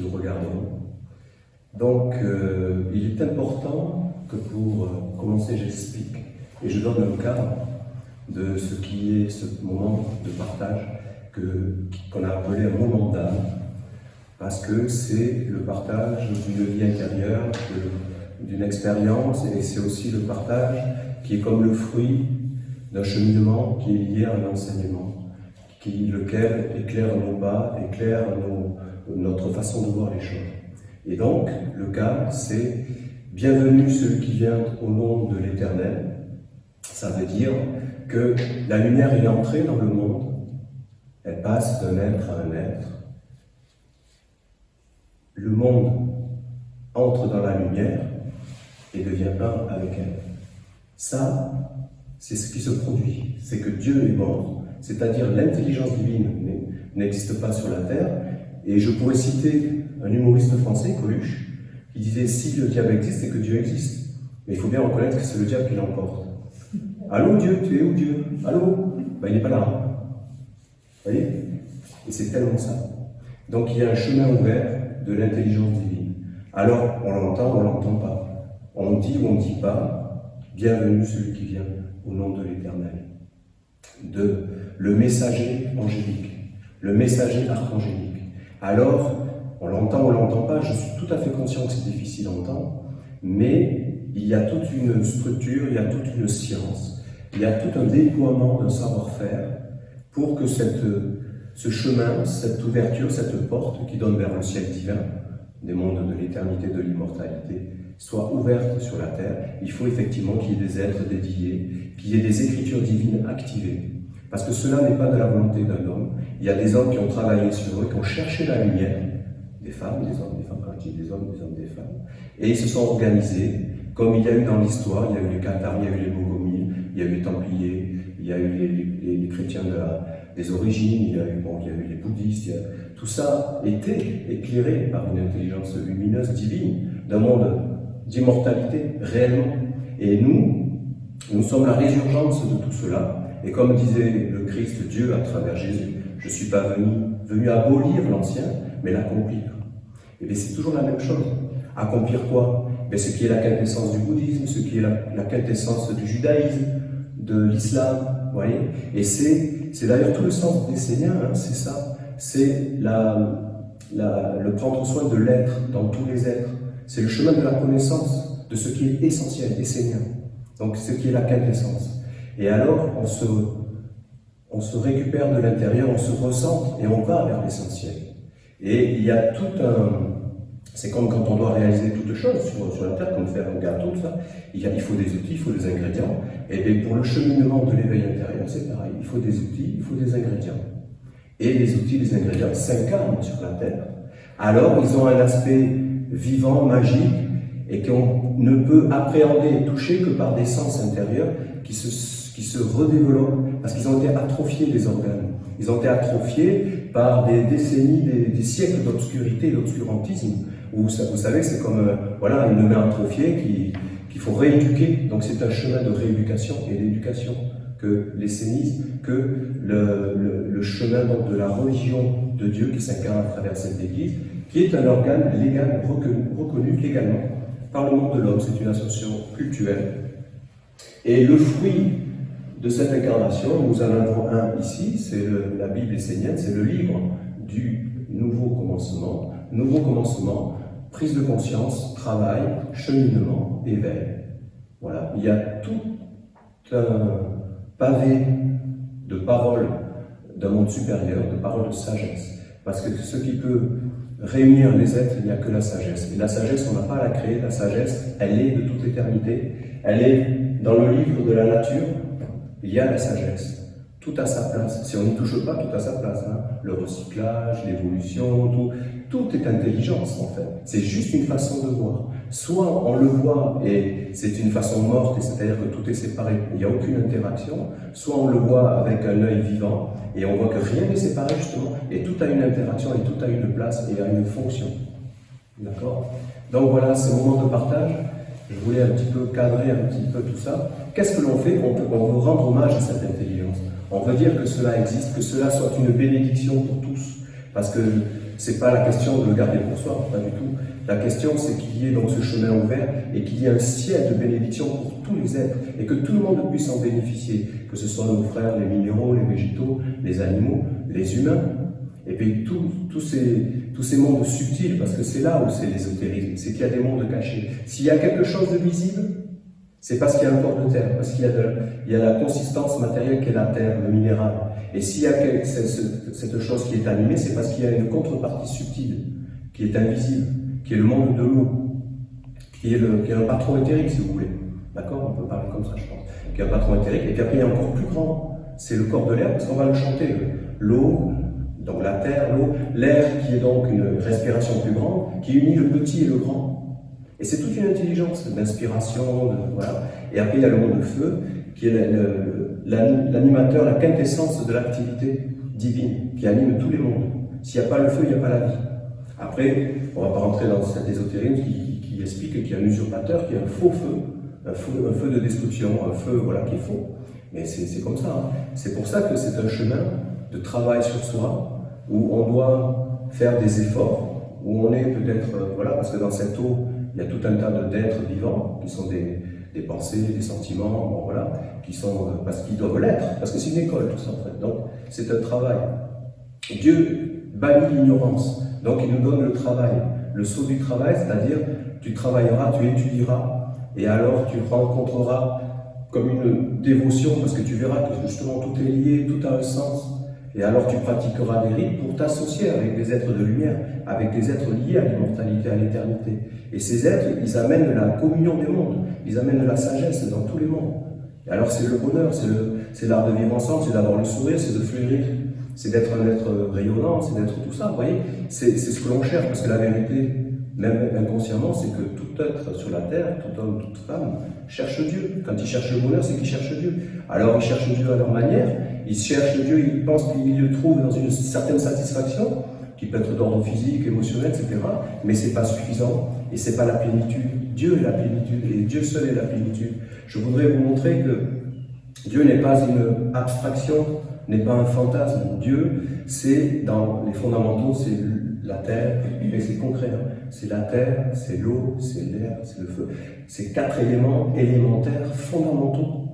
nous regarderons. Donc, il est important que pour commencer, j'explique et je donne le cadre de ce qui est ce moment de partage qu'on a appelé un moment d'âme, parce que c'est le partage d'une vie intérieure, d'une expérience, et c'est aussi le partage qui est comme le fruit d'un cheminement qui est lié à un enseignement, lequel éclaire nos pas, éclaire notre façon de voir les choses. Et donc, le cadre, c'est « Bienvenue celui qui vient au nom de l'Éternel ». Ça veut dire que la lumière est entrée dans le monde, elle passe d'un être à un être. Le monde entre dans la lumière et devient un avec elle. Ça, c'est ce qui se produit. C'est que Dieu est mort, c'est-à-dire l'intelligence divine n'existe pas sur la terre. Et je pourrais citer un humoriste français, Coluche, qui disait « Si le diable existe, c'est que Dieu existe. Mais il faut bien reconnaître que c'est le diable qui l'emporte. » Allô Dieu, tu es où Dieu? Allô? Ben, il n'est pas là. Vous voyez? Et c'est tellement ça. Donc il y a un chemin ouvert de l'intelligence divine. Alors, on l'entend ou on ne l'entend pas. On dit ou on ne dit pas, bienvenue celui qui vient au nom de l'Éternel. Le messager angélique, le messager archangélique. Alors, on l'entend ou on ne l'entend pas, je suis tout à fait conscient que c'est difficile à entendre, mais il y a toute une structure, il y a toute une science, il y a tout un déploiement d'un savoir-faire pour que ce chemin, cette ouverture, cette porte qui donne vers le ciel divin, des mondes de l'éternité, de l'immortalité, soit ouverte sur la terre. Il faut effectivement qu'il y ait des êtres dédiés, qu'il y ait des écritures divines activées. Parce que cela n'est pas de la volonté d'un homme. Il y a des hommes qui ont travaillé sur eux, qui ont cherché la lumière, des femmes, des hommes, quand je dis des hommes, des femmes, et ils se sont organisés, comme il y a eu dans l'histoire, il y a eu les Cathares, il y a eu les Bogomiles, il y a eu les Templiers, il y a eu les chrétiens des origines, il y a eu les bouddhistes, tout ça était éclairé par une intelligence lumineuse divine, d'un monde d'immortalité réellement. Et nous sommes la résurgence de tout cela. Et comme disait le Christ, Dieu à travers Jésus, je ne suis pas venu abolir l'ancien, mais l'accomplir. Et bien c'est toujours la même chose. Accomplir quoi? Bien, ce qui est la quintessence du bouddhisme, ce qui est la quintessence du judaïsme, de l'islam, vous voyez. Et c'est d'ailleurs tout le sens des Esséniens, hein, c'est ça. C'est le prendre soin de l'être dans tous les êtres. C'est le chemin de la connaissance de ce qui est essentiel, essénien. Donc ce qui est la quintessence. Et alors on se récupère de l'intérieur, on se ressent et on va vers l'essentiel. Et il y a tout un... C'est comme quand on doit réaliser toutes choses sur la terre, comme faire un gâteau, tout ça. Il faut des outils, il faut des ingrédients. Et bien pour le cheminement de l'éveil intérieur, c'est pareil. Il faut des outils, il faut des ingrédients. Et les outils, les ingrédients s'incarnent sur la terre. Alors ils ont un aspect vivant, magique, et qu'on ne peut appréhender et toucher que par des sens intérieurs qui se redéveloppent, parce qu'ils ont été atrophiés, les organes. Ils ont été atrophiés par des décennies, des siècles d'obscurité, d'obscurantisme, où vous savez, c'est comme une main atrophiée qu'il faut rééduquer. Donc c'est un chemin de rééducation et d'éducation que l'essénisme, que le chemin donc, de la religion de Dieu qui s'incarne à travers cette Église, qui est un organe légal reconnu légalement par le monde de l'homme. C'est une association cultuelle. Et le fruit de cette incarnation, nous en avons un ici, c'est la Bible essénienne, c'est le livre du nouveau commencement. Nouveau commencement, prise de conscience, travail, cheminement, éveil. Voilà, il y a tout un pavé de paroles d'un monde supérieur, de paroles de sagesse. Parce que ce qui peut réunir les êtres, il n'y a que la sagesse. Et la sagesse, on n'a pas à la créer, la sagesse, elle est de toute éternité. Elle est dans le livre de la nature, il y a la sagesse. Tout à sa place. Si on n'y touche pas, tout à sa place. Hein. Le recyclage, l'évolution, tout est intelligence en fait. C'est juste une façon de voir. Soit on le voit et c'est une façon morte, c'est-à-dire que tout est séparé, il n'y a aucune interaction. Soit on le voit avec un œil vivant et on voit que rien n'est séparé justement. Et tout a une interaction et tout a une place et a une fonction. D'accord? Donc voilà, ce moment de partage. Je voulais un petit peu cadrer un petit peu tout ça. Qu'est-ce que l'on fait? On veut rendre hommage à cette intelligence. On veut dire que cela existe, que cela soit une bénédiction pour tous. Parce que c'est pas la question de le garder pour soi, pas du tout. La question, c'est qu'il y ait donc ce chemin ouvert et qu'il y ait un ciel de bénédiction pour tous les êtres et que tout le monde puisse en bénéficier, que ce soit nos frères, les minéraux, les végétaux, les animaux, les humains, et puis tous ces mondes subtils, parce que c'est là où c'est l'ésotérisme, c'est qu'il y a des mondes cachés. S'il y a quelque chose de visible, c'est parce qu'il y a un corps de terre, parce qu'il y a la consistance matérielle qu'est la terre, le minéral. Et s'il y a cette chose qui est animée, c'est parce qu'il y a une contrepartie subtile, qui est invisible, qui est le monde de l'eau, qui est un patron éthérique, si vous voulez. D'accord? On peut parler comme ça, je pense. Qui est un patron éthérique. Et puis après, il y a encore plus grand, c'est le corps de l'air, parce qu'on va le chanter. L'eau, donc la terre, l'eau, l'air qui est donc une respiration plus grande, qui unit le petit et le grand. Et c'est toute une intelligence d'inspiration, voilà. Et après, il y a le monde de feu, qui est l'animateur, la quintessence de l'activité divine, qui anime tous les mondes. S'il n'y a pas le feu, il n'y a pas la vie. Après, on ne va pas rentrer dans cet ésotérisme qui explique qu'il y a un usurpateur, qu'il y a un faux feu, un feu de destruction, un feu voilà, qui est faux. Mais c'est comme ça. Hein. C'est pour ça que c'est un chemin de travail sur soi, où on doit faire des efforts, où on est peut-être, voilà, parce que dans cette eau, il y a tout un tas d'êtres vivants, qui sont des pensées, des sentiments, bon, voilà, qui sont, parce qu'ils doivent l'être, parce que c'est une école tout ça en fait. Donc, c'est un travail. Dieu bannit l'ignorance, donc il nous donne le travail, le saut du travail, c'est-à-dire, tu travailleras, tu étudieras, et alors tu rencontreras comme une dévotion, parce que tu verras que justement tout est lié, tout a un sens. Et alors tu pratiqueras des rites pour t'associer avec des êtres de lumière, avec des êtres liés à l'immortalité, à l'éternité. Et ces êtres, ils amènent la communion des mondes, ils amènent la sagesse dans tous les mondes. Et alors c'est le bonheur, c'est l'art de vivre ensemble, c'est d'avoir le sourire, c'est de fleurir, c'est d'être un être rayonnant, c'est d'être tout ça, vous voyez. C'est ce que l'on cherche, parce que la vérité, même inconsciemment, c'est que tout être sur la terre, tout homme, toute femme, cherche Dieu. Quand ils cherchent le bonheur, c'est qu'ils cherchent Dieu. Alors ils cherchent Dieu à leur manière, ils cherchent Dieu, ils pensent qu'ils le trouvent dans une certaine satisfaction, qui peut être d'ordre physique, émotionnel, etc. Mais c'est pas suffisant, et c'est pas la plénitude. Dieu est la plénitude, et Dieu seul est la plénitude. Je voudrais vous montrer que Dieu n'est pas une abstraction, n'est pas un fantasme. Dieu, c'est dans les fondamentaux, c'est la terre, et c'est concret. Hein. C'est la terre, c'est l'eau, c'est l'air, c'est le feu. C'est 4 éléments élémentaires, fondamentaux,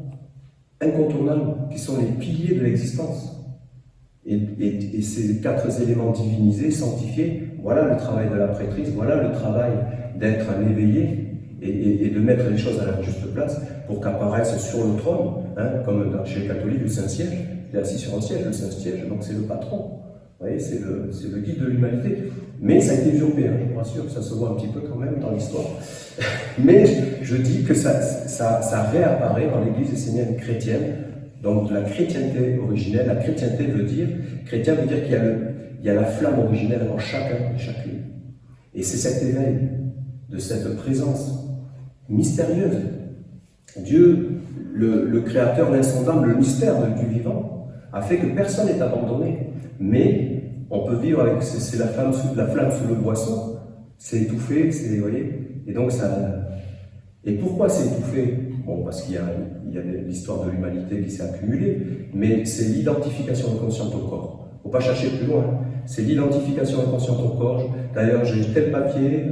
incontournables, qui sont les piliers de l'existence. Et ces 4 éléments divinisés, sanctifiés, voilà le travail de la prêtrise, voilà le travail d'être un éveillé et de mettre les choses à leur juste place pour qu'apparaisse sur le trône, hein, comme chez les catholiques, le Saint-Siège. Il est assis sur un siège, le Saint-Siège, donc c'est le patron. Vous voyez, c'est le guide de l'humanité. Mais ça a été usurpé, hein, je vous rassure, ça se voit un petit peu quand même dans l'histoire. Mais je dis que ça réapparaît dans l'Église essénienne chrétienne, donc la chrétienté originelle. La chrétienté veut dire, chrétien veut dire qu'il y a la flamme originelle en chacun et chacune. Et c'est cet éveil de cette présence mystérieuse. Dieu, le créateur, l'insondable, le mystère du vivant, a fait que personne n'est abandonné. Mais on peut vivre avec, c'est la flamme sous le boisson, c'est étouffé, vous voyez, et donc ça... Et pourquoi c'est étouffé? Bon, parce qu'il y a l'histoire de l'humanité qui s'est accumulée, mais c'est l'identification inconsciente au corps. Il ne faut pas chercher plus loin, c'est l'identification inconsciente au corps. D'ailleurs, j'ai tel papier,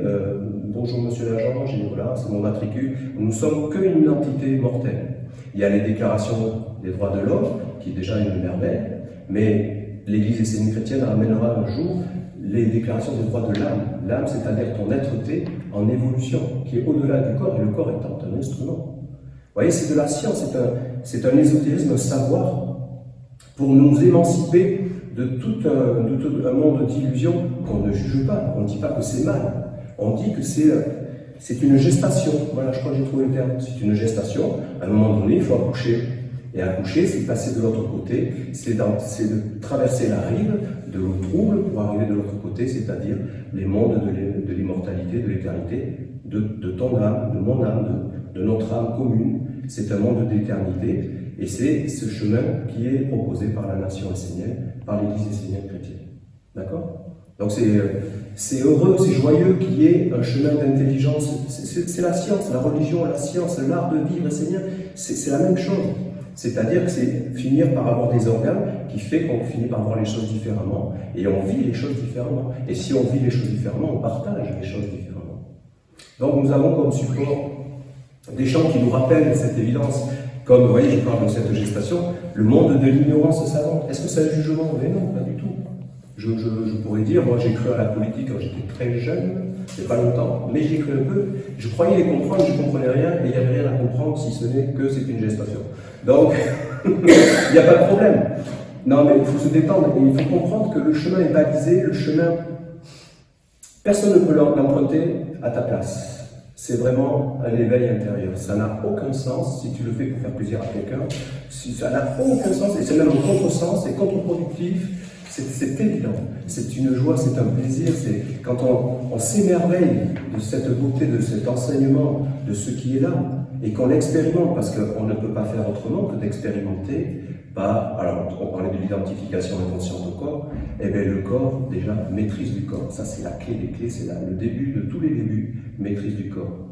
bonjour monsieur l'agent, voilà, c'est mon matricule, nous ne sommes qu'une entité mortelle. Il y a les déclarations des droits de l'homme, qui est déjà une merveille, mais l'Église essénienne chrétienne ramènera un jour les déclarations des droits de l'âme. L'âme, c'est-à-dire ton être-té en évolution, qui est au-delà du corps, et le corps étant un instrument. Vous voyez, c'est de la science, c'est un ésotérisme, un savoir, pour nous émanciper de tout un monde d'illusions qu'on ne juge pas. On ne dit pas que c'est mal. On dit que c'est une gestation. Voilà, je crois que j'ai trouvé le terme. C'est une gestation. À un moment donné, il faut accoucher. Et accoucher, c'est passer de l'autre côté, c'est de traverser la rive de l'eau trouble pour arriver de l'autre côté, c'est-à-dire les mondes de l'immortalité, de l'éternité, de ton âme, de mon âme, de notre âme commune. C'est un monde d'éternité, et c'est ce chemin qui est proposé par la nation essénienne, par l'Église essénienne chrétienne. D'accord? Donc c'est heureux, c'est joyeux qu'il y ait un chemin d'intelligence. C'est la science, la religion, la science, l'art de vivre essénien, c'est la même chose. C'est-à-dire que c'est finir par avoir des organes qui fait qu'on finit par voir les choses différemment et on vit les choses différemment. Et si on vit les choses différemment, on partage les choses différemment. Donc nous avons comme support des chants qui nous rappellent cette évidence. Comme, vous voyez, je parle de cette gestation, le monde de l'ignorance savante. Est-ce que c'est un jugement? Mais non, pas du tout. Je pourrais dire, moi j'ai cru à la politique quand j'étais très jeune, c'est pas longtemps, mais j'y ai cru un peu. Je croyais les comprendre, je ne comprenais rien, et il n'y avait rien à comprendre si ce n'est que c'est une gestation. Donc, il n'y a pas de problème. Non, mais il faut se détendre, et il faut comprendre que le chemin est balisé, le chemin, personne ne peut l'emprunter à ta place. C'est vraiment un éveil intérieur. Ça n'a aucun sens si tu le fais pour faire plaisir à quelqu'un. Ça n'a aucun sens, et c'est même un contresens, c'est contre-productif. C'est évident, c'est une joie, c'est un plaisir, c'est quand on s'émerveille de cette beauté, de cet enseignement, de ce qui est là, et qu'on l'expérimente, parce qu'on ne peut pas faire autrement que d'expérimenter, alors on parlait de l'identification inconsciente au corps, et bien le corps, déjà, maîtrise du corps, ça c'est la clé des clés, c'est le début de tous les débuts, maîtrise du corps,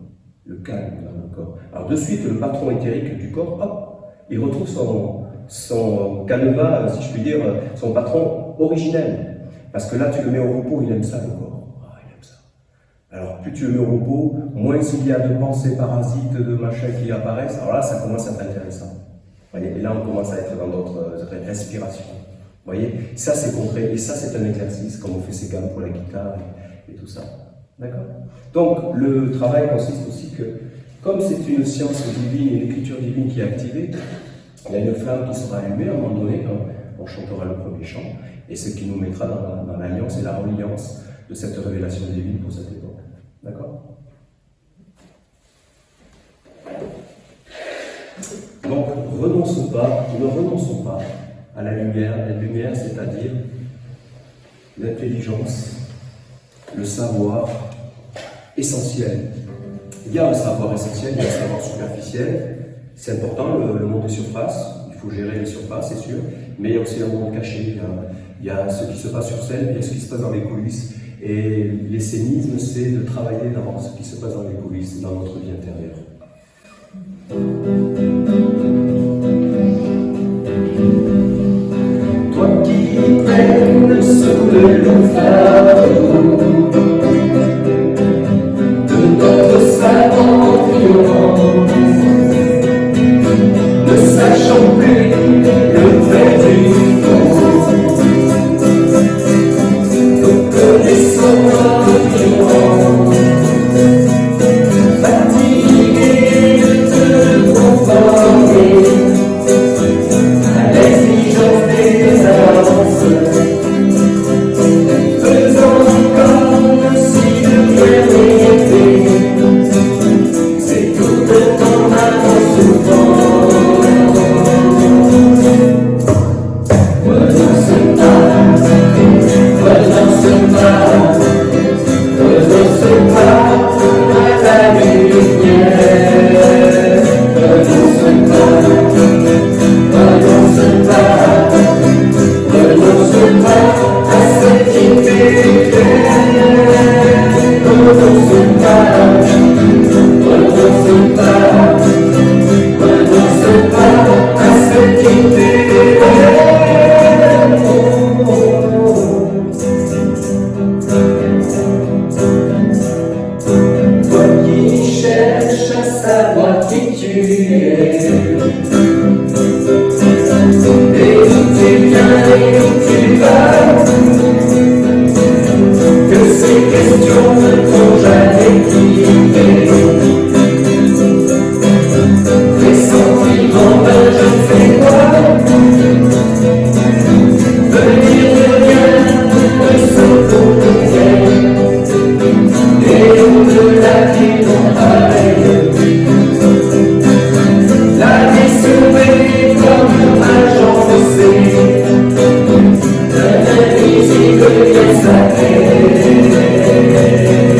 le calme dans le corps. Alors de suite, le patron éthérique du corps, hop, il retrouve son canevas, si je puis dire, son patron originel. Parce que là, tu le mets au repos, il aime ça, le corps. Ah, il aime ça. Alors, plus tu le mets au repos, moins il y a de pensées parasites, de machins qui apparaissent. Alors là, ça commence à être intéressant. Voyez, et là, on commence à être dans d'autres respirations. Vous voyez, ça, c'est concret. Et ça, c'est un exercice, comme on fait ces gammes pour la guitare et tout ça. D'accord? Donc, le travail consiste aussi que, comme c'est une science divine, une écriture divine qui est activée, il y a une flamme qui sera allumée à un moment donné quand on chantera le premier chant, et ce qui nous mettra dans l'alliance et la reliance de cette révélation divine pour cette époque. D'accord? Donc, ne renonçons pas à la lumière, c'est-à-dire l'intelligence, le savoir essentiel. Il y a un savoir essentiel, il y a un savoir superficiel. C'est important, le monde des surfaces, il faut gérer les surfaces, c'est sûr, mais il y a aussi un monde caché, il y a ce qui se passe sur scène, il y a ce qui se passe dans les coulisses, et l'escénisme, c'est de travailler dans ce qui se passe dans les coulisses, dans notre vie intérieure. Toi qui traînes sous le long fardeau de notre savant violence, ne sachant plus le trait du fond, nous connaissons notre violence, fatigués de te conformer à l'exigence des avances, faisant comme si de rien n'était, c'est tout le temps avancement. Invisible, yes, I can.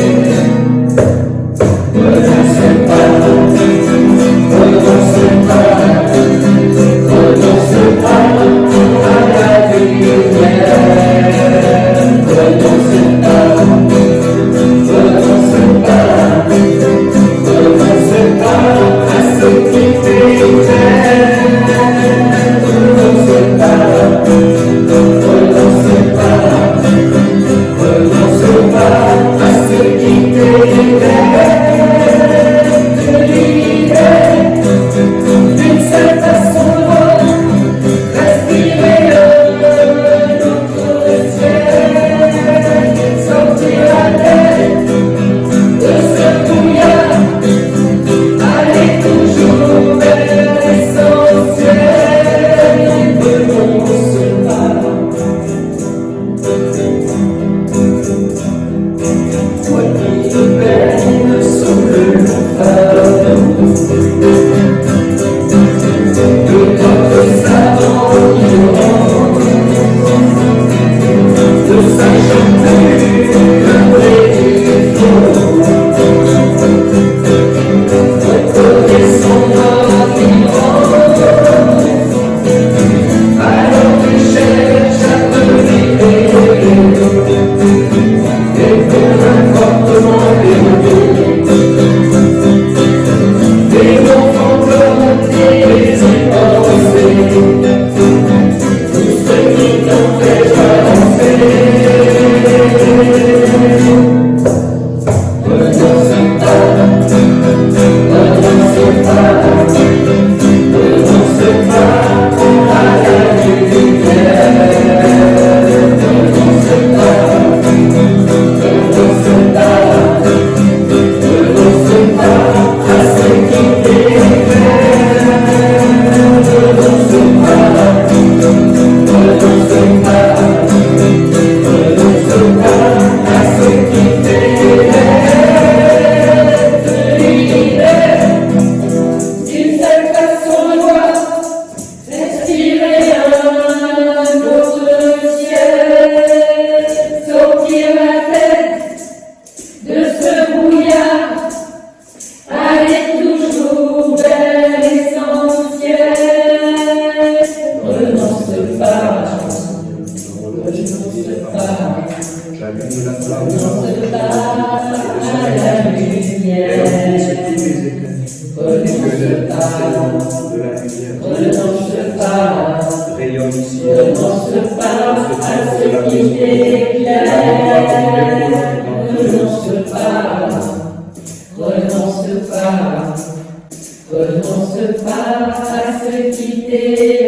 renonce pas à ce qui t'est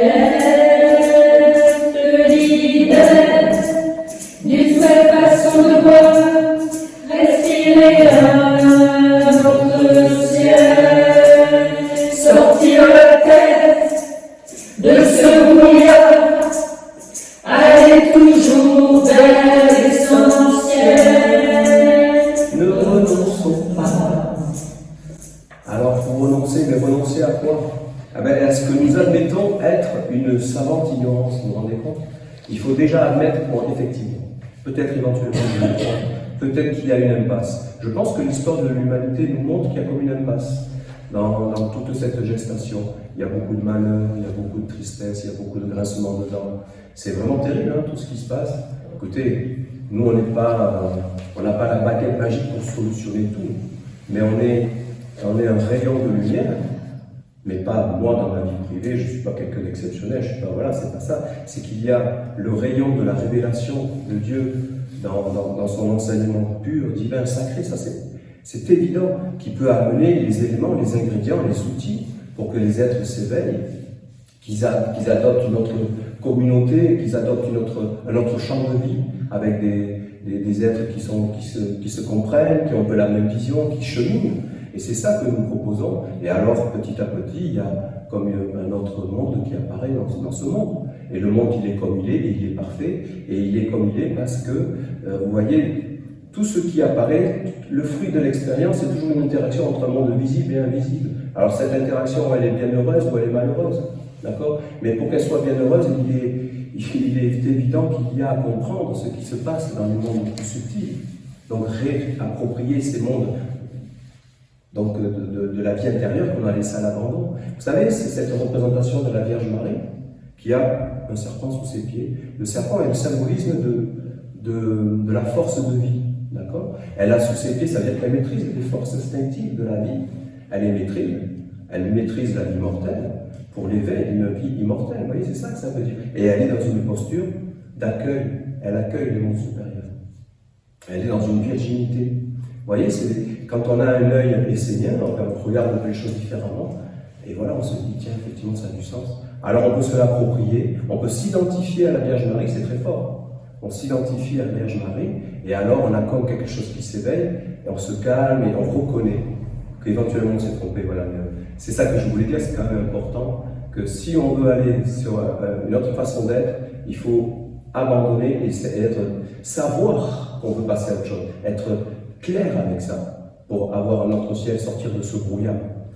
leader, d'une seule façon de voir, respirer un autre ciel, sortir la tête de ce brouillard, aller toujours vers l'essentiel. Ne renonçons pas. Alors, il faut renoncer, mais renoncer à quoi? À ce que nous admettons être une savante ignorance, vous vous rendez compte? Il faut déjà admettre, bon, effectivement, peut-être éventuellement, peut-être qu'il y a une impasse. Je pense que l'histoire de l'humanité nous montre qu'il y a comme une impasse dans toute cette gestation. Il y a beaucoup de malheur, il y a beaucoup de tristesse, il y a beaucoup de grincement dedans. C'est vraiment terrible, hein, tout ce qui se passe. Écoutez, nous, on n'a pas la baguette magique pour solutionner tout, mais on est un rayon de lumière, mais pas moi dans ma vie privée, je ne suis pas quelqu'un d'exceptionnel, je suis pas, voilà, c'est pas ça. C'est qu'il y a le rayon de la révélation de Dieu dans son enseignement pur, divin, sacré, ça c'est évident, qui peut amener les éléments, les ingrédients, les outils pour que les êtres s'éveillent, qu'ils adoptent une autre communauté, qu'ils adoptent un autre champ de vie, avec des êtres qui se comprennent, qui ont un peu la même vision, qui cheminent. Et c'est ça que nous proposons. Et alors, petit à petit, il y a comme un autre monde qui apparaît dans ce monde. Et le monde, il est comme il est, et il est parfait, et il est comme il est parce que, vous voyez, tout ce qui apparaît, le fruit de l'expérience, c'est toujours une interaction entre un monde visible et invisible. Alors cette interaction, elle est bienheureuse ou elle est malheureuse, d'accord? Mais pour qu'elle soit bienheureuse, il est évident qu'il y a à comprendre ce qui se passe dans le monde plus subtil. Donc réapproprier ces mondes donc de la vie intérieure qu'on a laissé à l'abandon. Vous savez, c'est cette représentation de la Vierge Marie qui a un serpent sous ses pieds. Le serpent est le symbolisme de la force de vie, d'accord? Elle a sous ses pieds, ça veut dire qu'elle maîtrise les forces instinctives de la vie. Elle maîtrise la vie mortelle pour l'éveil d'une vie immortelle. Vous voyez, c'est ça que ça veut dire. Et elle est dans une posture d'accueil. Elle accueille le monde supérieur. Elle est dans une virginité. Vous voyez, quand on a un œil essénien, on regarde les choses différemment, et voilà, on se dit, tiens, effectivement, ça a du sens. Alors on peut se l'approprier, on peut s'identifier à la Vierge Marie, c'est très fort. On s'identifie à la Vierge Marie, et alors on a comme quelque chose qui s'éveille, et on se calme, et on reconnaît qu'éventuellement on s'est trompé. Voilà. C'est ça que je voulais dire, c'est quand même important, que si on veut aller sur une autre façon d'être, il faut abandonner et savoir qu'on veut passer à autre chose, être clair avec ça, pour avoir un autre ciel, sortir de ce brouillard.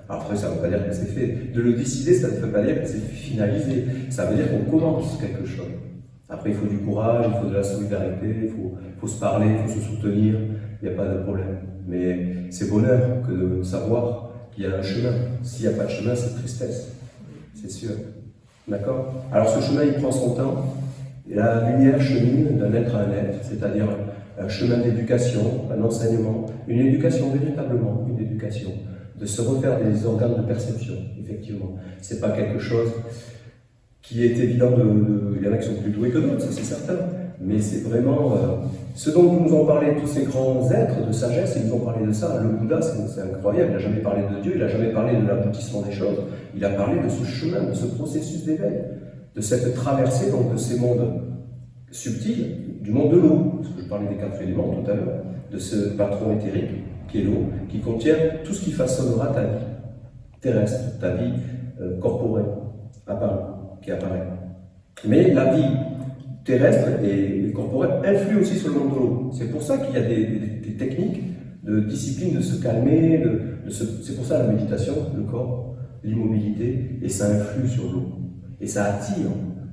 Après, ça ne veut pas dire que c'est fait. De le décider, ça ne veut pas dire que c'est finalisé. Ça veut dire qu'on commence quelque chose. Après, il faut du courage, il faut de la solidarité, il faut se parler, il faut se soutenir. Il n'y a pas de problème. Mais c'est bonheur que de savoir qu'il y a un chemin. S'il n'y a pas de chemin, c'est tristesse. C'est sûr. D'accord? Alors, ce chemin, il prend son temps. Et la lumière chemine d'un être à un être, c'est-à-dire un chemin d'éducation, un enseignement, une éducation véritablement, une éducation, de se refaire des organes de perception, effectivement. C'est pas quelque chose qui est évident il y en a qui sont plus doués que d'autres, ça c'est certain, mais c'est vraiment ce dont nous ont parlé tous ces grands êtres de sagesse, ils nous ont parlé de ça. Le Bouddha, c'est incroyable, il n'a jamais parlé de Dieu, il n'a jamais parlé de l'aboutissement des choses, il a parlé de ce chemin, de ce processus d'éveil, de cette traversée donc de ces mondes subtils, du monde de l'eau, parce que je parlais des 4 éléments tout à l'heure, de ce patron éthérique qui est l'eau, qui contient tout ce qui façonnera ta vie terrestre, ta vie corporelle, qui apparaît. Mais la vie terrestre et corporelle influe aussi sur le monde de l'eau. C'est pour ça qu'il y a des techniques de discipline, de se calmer, c'est pour ça la méditation, le corps, l'immobilité, et ça influe sur l'eau. Et ça attire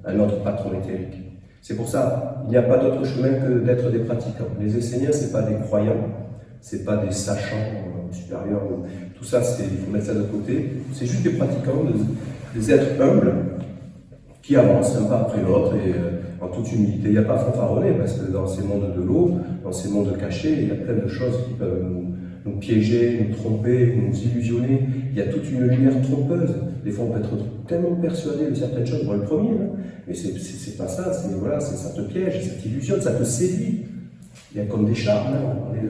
un autre patron éthérique. C'est pour ça, il n'y a pas d'autre chemin que d'être des pratiquants. Les Esséniens, ce n'est pas des croyants, ce n'est pas des sachants supérieurs. Tout ça, il faut mettre ça de côté. C'est juste des pratiquants, des êtres humbles qui avancent un pas après l'autre et en toute humilité. Il n'y a pas à fanfaronner parce que dans ces mondes de l'eau, dans ces mondes cachés, il y a plein de choses qui peuvent nous piéger, nous tromper, nous illusionner. Il y a toute une lumière trompeuse. Des fois, on peut être tellement persuadé de certaines choses, moi le premier, hein, mais c'est pas ça, ça te piège, ça t'illusionne, ça te séduit. Il y a comme des charmes, hein, on parlait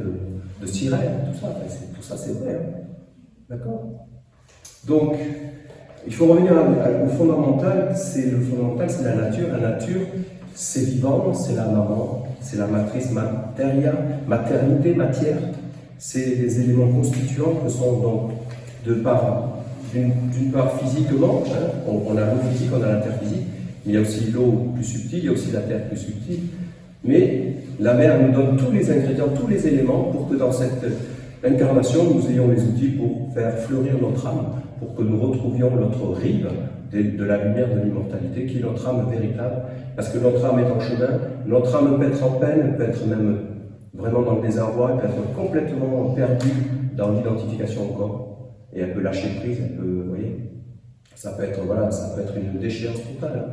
de sirènes, tout ça c'est vrai. Hein. D'accord? Donc, il faut revenir au fondamental. Le fondamental, c'est la nature. La nature, c'est vivant, c'est la maman, c'est la matrice, materia, maternité, matière. C'est des éléments constituants que sont donc d'une part physiquement, hein, on a l'eau physique, on a la terre physique, mais il y a aussi l'eau plus subtile, il y a aussi la terre plus subtile. Mais la mère nous donne tous les ingrédients, tous les éléments pour que dans cette incarnation, nous ayons les outils pour faire fleurir notre âme, pour que nous retrouvions notre rive de la lumière de l'immortalité, qui est notre âme véritable. Parce que notre âme est en chemin, notre âme peut être en peine, elle peut être même vraiment dans le désarroi, elle peut être complètement perdue dans l'identification au corps. Et elle peut lâcher prise, elle peut, vous voyez, ça peut être une déchéance totale. Hein.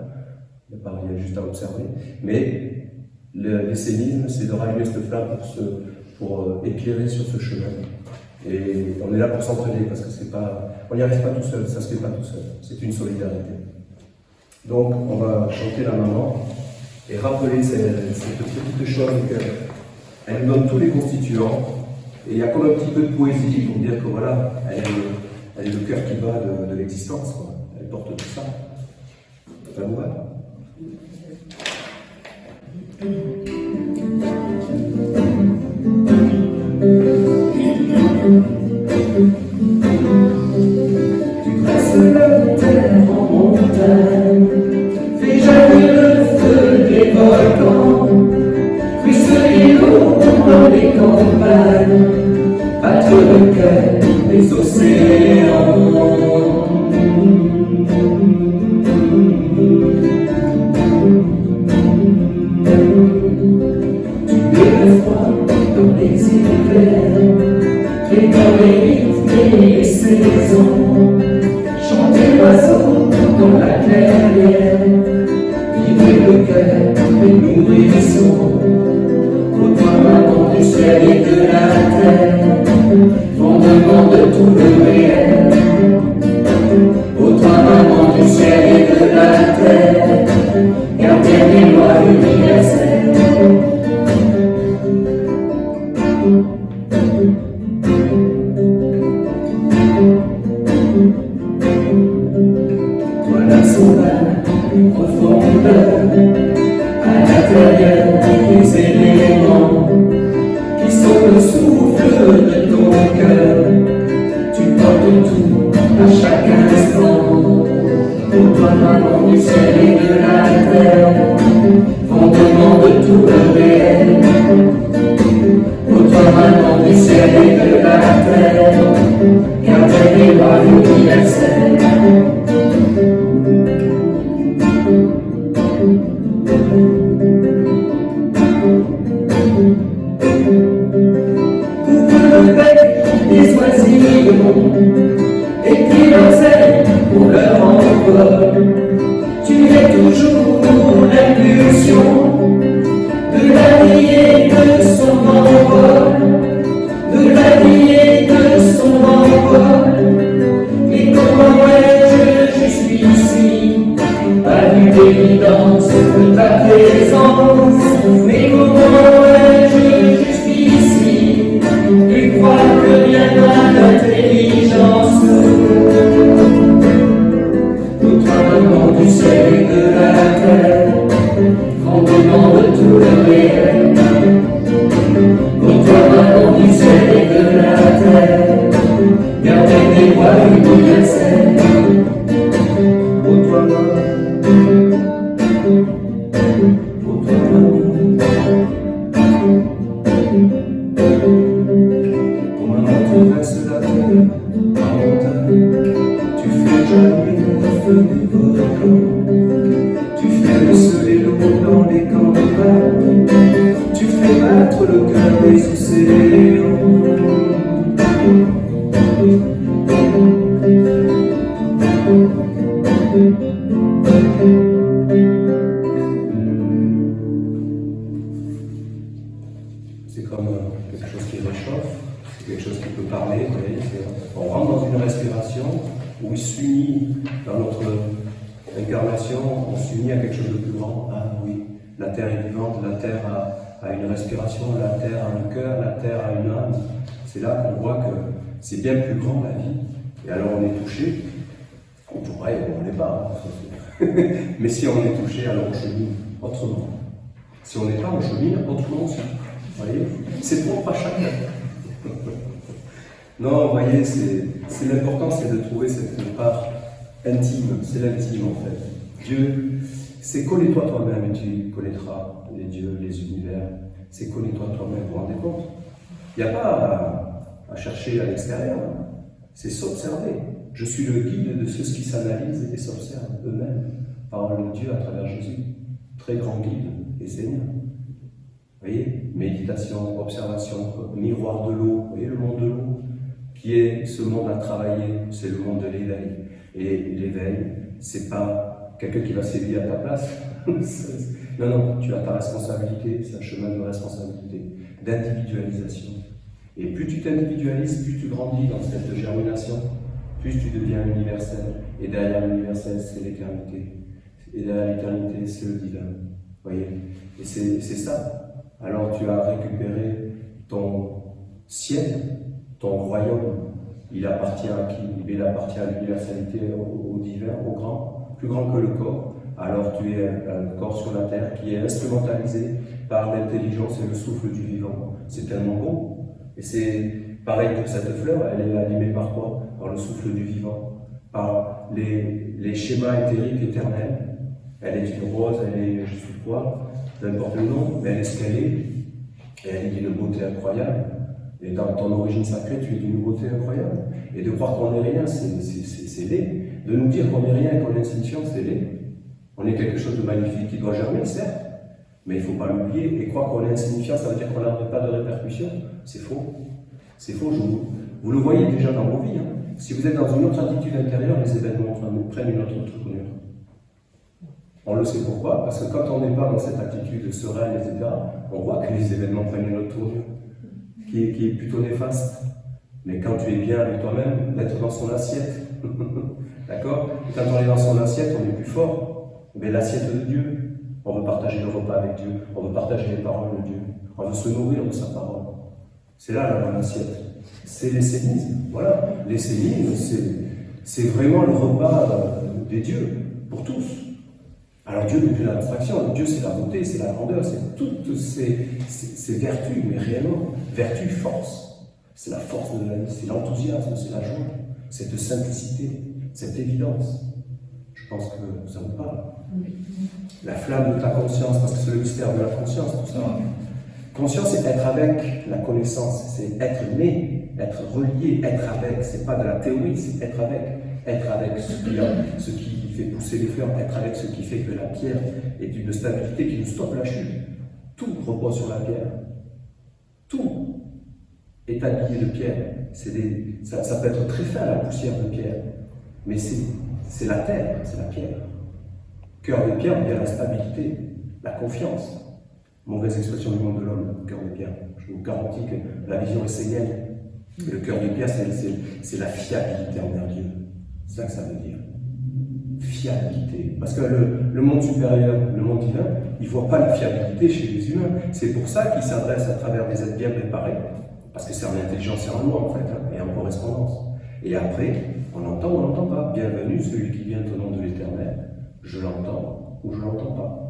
Il y a juste à observer. Mais l'essénisme, c'est de rallumer cette flamme pour éclairer sur ce chemin. Et on est là pour s'entraîner, parce que on n'y arrive pas tout seul, ça ne se fait pas tout seul. C'est une solidarité. Donc, on va chanter la maman et rappeler ces petites choses qu'elle nous donne tous les constituants. Et il y a comme un petit peu de poésie pour dire que voilà, elle est le cœur qui bat de l'existence, quoi. Elle porte tout ça. Ça vous va? Tu presses la terre en montagne, fais jaillir le feu des volcans, ruisseler l'eau dans les campagnes, battre le cœur des océans. Tu mets le froid dans les hivers, et dans les rythmes et les saisons, chanter l'oiseau dans la clairière, vivre le cœur des nourrissons. Ô toi, maman du ciel et de la terre, fondement de tout le réel. Ô toi, maman du ciel et de la terre, gardienne des lois universelles. Toi la sauvage profondeur, à l'intérieur des éléments, qui sont le souffle de ton cœur, tu portes tout à chaque instant. Ô toi maman du ciel et de la terre, fondement de tout le réel. Ô toi maman du ciel et de la terre, gardienne des lois universelles. Coupe le bec des oisillons et qui l'enseigne pour leur envol. Tu es toujours l'impulsion de la vie et de son envol, de la vie et de son envol. Mais comment ai-je jusqu'ici pas vu d'évidence de ta présence? Mais comment ai-je jusqu'ici pu croire que viendra l'intelligence? Ô toi maman du ciel et de la terre, fondement de tout le réel. Ô toi maman du ciel et de la terre, gardienne des lois universelles. Ô toi maman, ô toi maman, ô maman traverse la terre en montagne, tu fais jaillir le feu des volcans, tu fais ruisseler l'eau dans les campagnes, tu fais battre le cœur des océans. C'est comme quelque chose qui réchauffe, c'est quelque chose qui peut parler, vous voyez, on rentre dans une respiration où il s'unit dans notre incarnation, on s'unit à quelque chose de plus grand. Ah oui, la terre est vivante, la terre a une respiration, la terre a un cœur, la terre a une âme. C'est là qu'on voit que c'est bien plus grand la vie. Et alors on est touché, on pourrait, on ne l'est pas, hein. Mais si on est touché, alors on chemine autrement. Si on n'est pas, on chemine autrement aussi. Vous voyez, c'est propre à chacun. Non, vous voyez, c'est l'important, c'est de trouver cette part intime, c'est l'intime en fait. Dieu, c'est connais-toi toi-même et tu connaîtras les dieux, les univers. C'est connais-toi toi-même, vous vous rendez compte? Il n'y a pas à chercher à l'extérieur, c'est s'observer. Je suis le guide de ceux qui s'analysent et s'observent eux-mêmes par le Dieu à travers Jésus. Très grand guide et Seigneur. Vous voyez, méditation, observation, miroir de l'eau, vous voyez le monde de l'eau, qui est ce monde à travailler, c'est le monde de l'éveil. Et l'éveil, c'est pas quelqu'un qui va s'éveiller à ta place. Non, non, tu as ta responsabilité, c'est un chemin de responsabilité, d'individualisation. Et plus tu t'individualises, plus tu grandis dans cette germination, plus tu deviens universel. Et derrière l'universel, c'est l'éternité. Et derrière l'éternité, c'est le divin. Vous voyez? Et c'est ça. Alors tu as récupéré ton ciel, ton royaume. Il appartient à qui? Il appartient à l'universalité, au divin, au grand, plus grand que le corps. Alors tu es un corps sur la terre qui est instrumentalisé par l'intelligence et le souffle du vivant. C'est tellement beau. Et c'est pareil pour cette fleur, elle est animée par quoi? Par le souffle du vivant, par les schémas éthériques éternels. Elle est une rose, elle est je sais quoi, n'importe le nom, mais elle est ce qu'elle est. Et elle est d'une beauté incroyable. Et dans ton origine sacrée, tu es d'une beauté incroyable. Et de croire qu'on n'est rien, c'est laid. De nous dire qu'on n'est rien et qu'on est insignifiant, c'est laid. On est quelque chose de magnifique qui doit germer, certes, mais il ne faut pas l'oublier. Et croire qu'on est insignifiant, ça veut dire qu'on n'a pas de répercussions. C'est faux. C'est faux, vous le voyez déjà dans vos vies. Hein. Si vous êtes dans une autre attitude intérieure, les événements prennent une autre tournure. On le sait pourquoi, parce que quand on n'est pas dans cette attitude sereine, etc., on voit que les événements prennent une autre tournure, qui est plutôt néfaste. Mais quand tu es bien avec toi-même, d'être dans son assiette, d'accord? Quand on est dans son assiette, on est plus fort. Mais l'assiette de Dieu, on veut partager le repas avec Dieu, on veut partager les paroles de Dieu, on veut se nourrir de sa parole. C'est là la bonne assiette. C'est l'essénisme. Voilà. L'essénisme, c'est vraiment le repas des dieux, pour tous. Alors Dieu n'est plus l'abstraction, Dieu c'est la beauté, c'est la grandeur, c'est toutes ces vertus, mais réellement, vertu, force. C'est la force de la vie, c'est l'enthousiasme, c'est la joie, cette simplicité, cette évidence. Je pense que ça vous parle. La flamme de ta conscience, parce que c'est le mystère de la conscience, tout ça. Conscience, c'est être avec la connaissance, c'est être né, être relié, être avec. C'est pas de la théorie, c'est être avec ce qui fait pousser les fleurs, être avec ce qui fait que la pierre est une stabilité qui nous stoppe la chute. Tout repose sur la pierre. Tout est habillé de pierre. Ça peut être très fin la poussière de pierre, mais c'est la terre, c'est la pierre. Cœur de pierre, il y a la stabilité, la confiance. Mauvaise expression du monde de l'homme, le cœur de pierre. Je vous garantis que la vision est sénienne. Le cœur de pierre, c'est la fiabilité envers Dieu. C'est ça que ça veut dire. Fiabilité. Parce que le monde supérieur, le monde divin, il ne voit pas la fiabilité chez les humains. C'est pour ça qu'il s'adresse à travers des êtres bien préparés. Parce que c'est en intelligence et en loi, en fait, hein, et en correspondance. Et après, on entend ou on n'entend pas. Bienvenue, celui qui vient au nom de l'Éternel. Je l'entends ou je ne l'entends pas.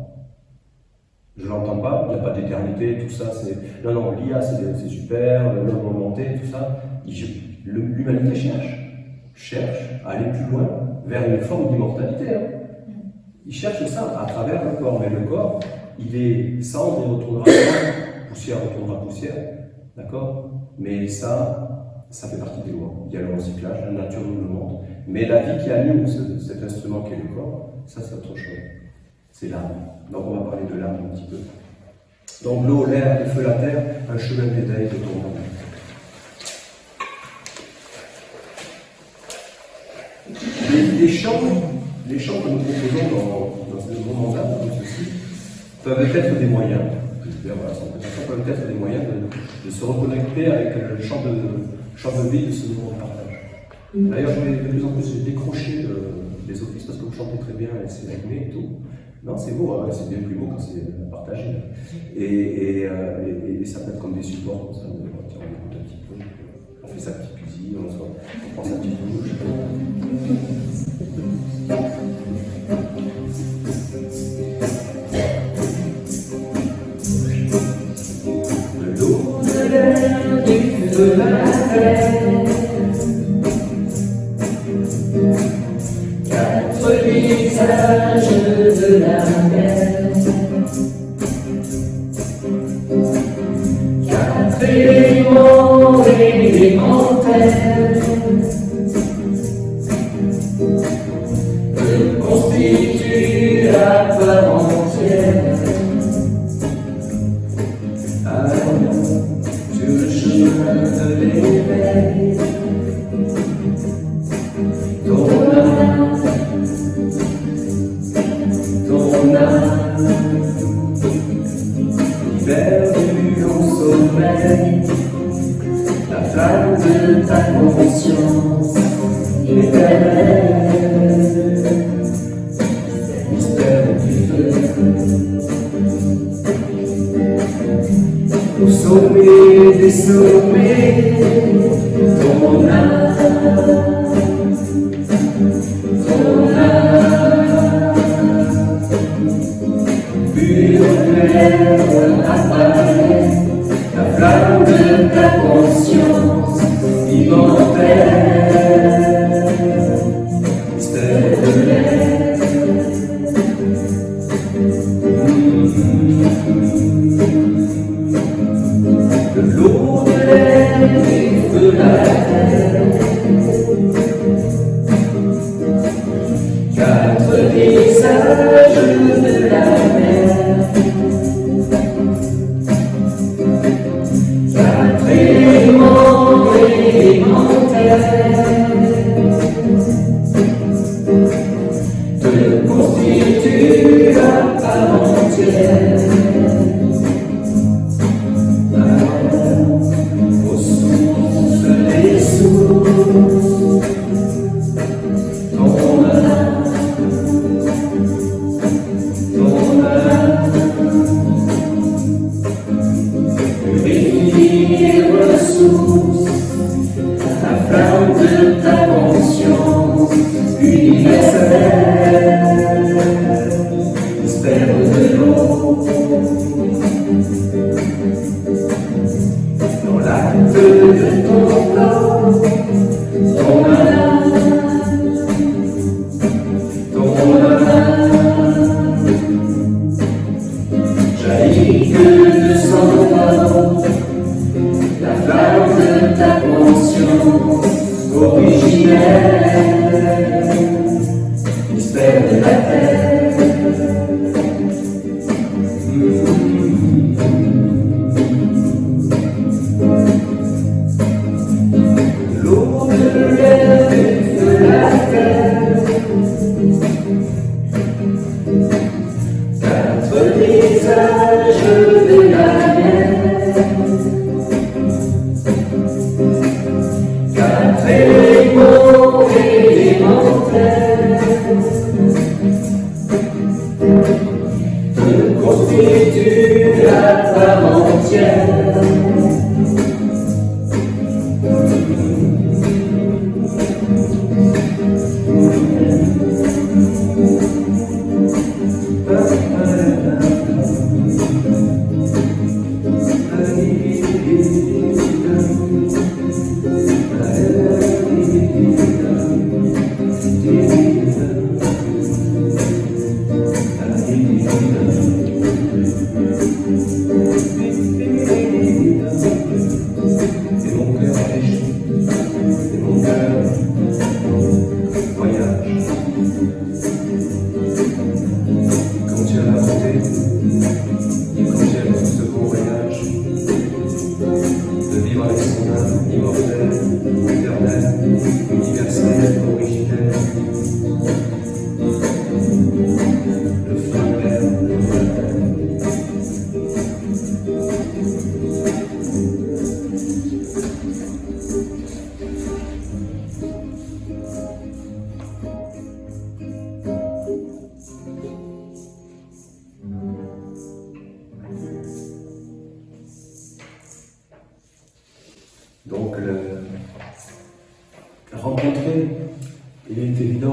Je ne l'entends pas, il n'y a pas d'éternité, tout ça, c'est... Non, l'IA, c'est super, l'homme augmenté, tout ça. L'humanité cherche à aller plus loin vers une forme d'immortalité. Hein. Il cherche ça à travers le corps, mais le corps, il est cendre et retournera cendre, poussière retournera poussière, d'accord? Mais ça fait partie des lois. Il y a le recyclage, la nature nous le montre. Mais la vie qui anime cet instrument qui est le corps, ça c'est autre chose. C'est l'âme. Donc on va parler de l'âme un petit peu. Donc l'eau, l'air, le feu, la terre, un chemin d'éveil de ton monde. Les chants que nous proposons dans ce moment-là, comme ceci, peuvent être des moyens. Ça peut être des moyens de se reconnecter avec le chant de vie de ce nouveau partage. D'ailleurs, je vais de plus en plus décrocher des offices parce que vous chantez très bien et c'est rythmé et tout. Non, c'est beau, ouais, c'est bien plus beau quand c'est partagé. Et ça peut être comme des supports, comme ça, tiens, on écoute un petit peu, on fait sa petite musique, on prend sa petite bouche. De l'eau, de l'air, du feu, de la terre, quatre visages de la mer, quatre éléments élémentaires que constituent la part entière. Allons sur le chemin de l'éveil, ton âme, perdu au sommeil, la flamme de ta conscience éternelle, mystère du feu. Au sommet des sommets, ton âme, pure lumière apparaît, la flamme de ta conscience immortelle, mystère de l'air. De l'eau, de l'air et de la terre, quatre visages de la mer, quatre éléments élémentaires te constituent la part entière. Aux sources des sources, ton âme, purifie et ressource, la flamme de ta conscience universelle, mystère de l'eau. Dans l'acte de ton corps, ton âme, jaillit que de son corps, la flamme de ta conscience originelle, mystère de la terre. L'eau, de l'air et de la terre, quatre visages de la mer, quatre éléments élémentaires te constituent la part entière. Yeah.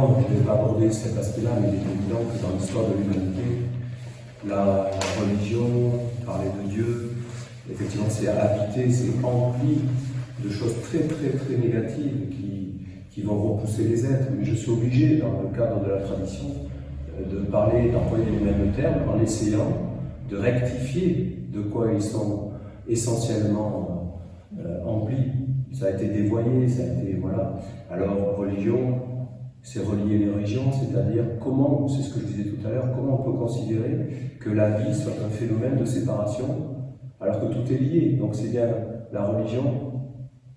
évident, je ne vais pas aborder cet aspect-là, mais il est évident que dans l'histoire de l'humanité, la religion, parler de Dieu, effectivement, c'est habité, c'est empli de choses très très très négatives qui vont repousser les êtres. Mais je suis obligé, dans le cadre de la tradition, de parler, d'employer les mêmes termes en essayant de rectifier de quoi ils sont essentiellement emplis. Ça a été dévoyé, ça a été, voilà. Alors, religion, c'est relier les régions, c'est-à-dire comment, c'est ce que je disais tout à l'heure, comment on peut considérer que la vie soit un phénomène de séparation, alors que tout est lié. Donc c'est bien la religion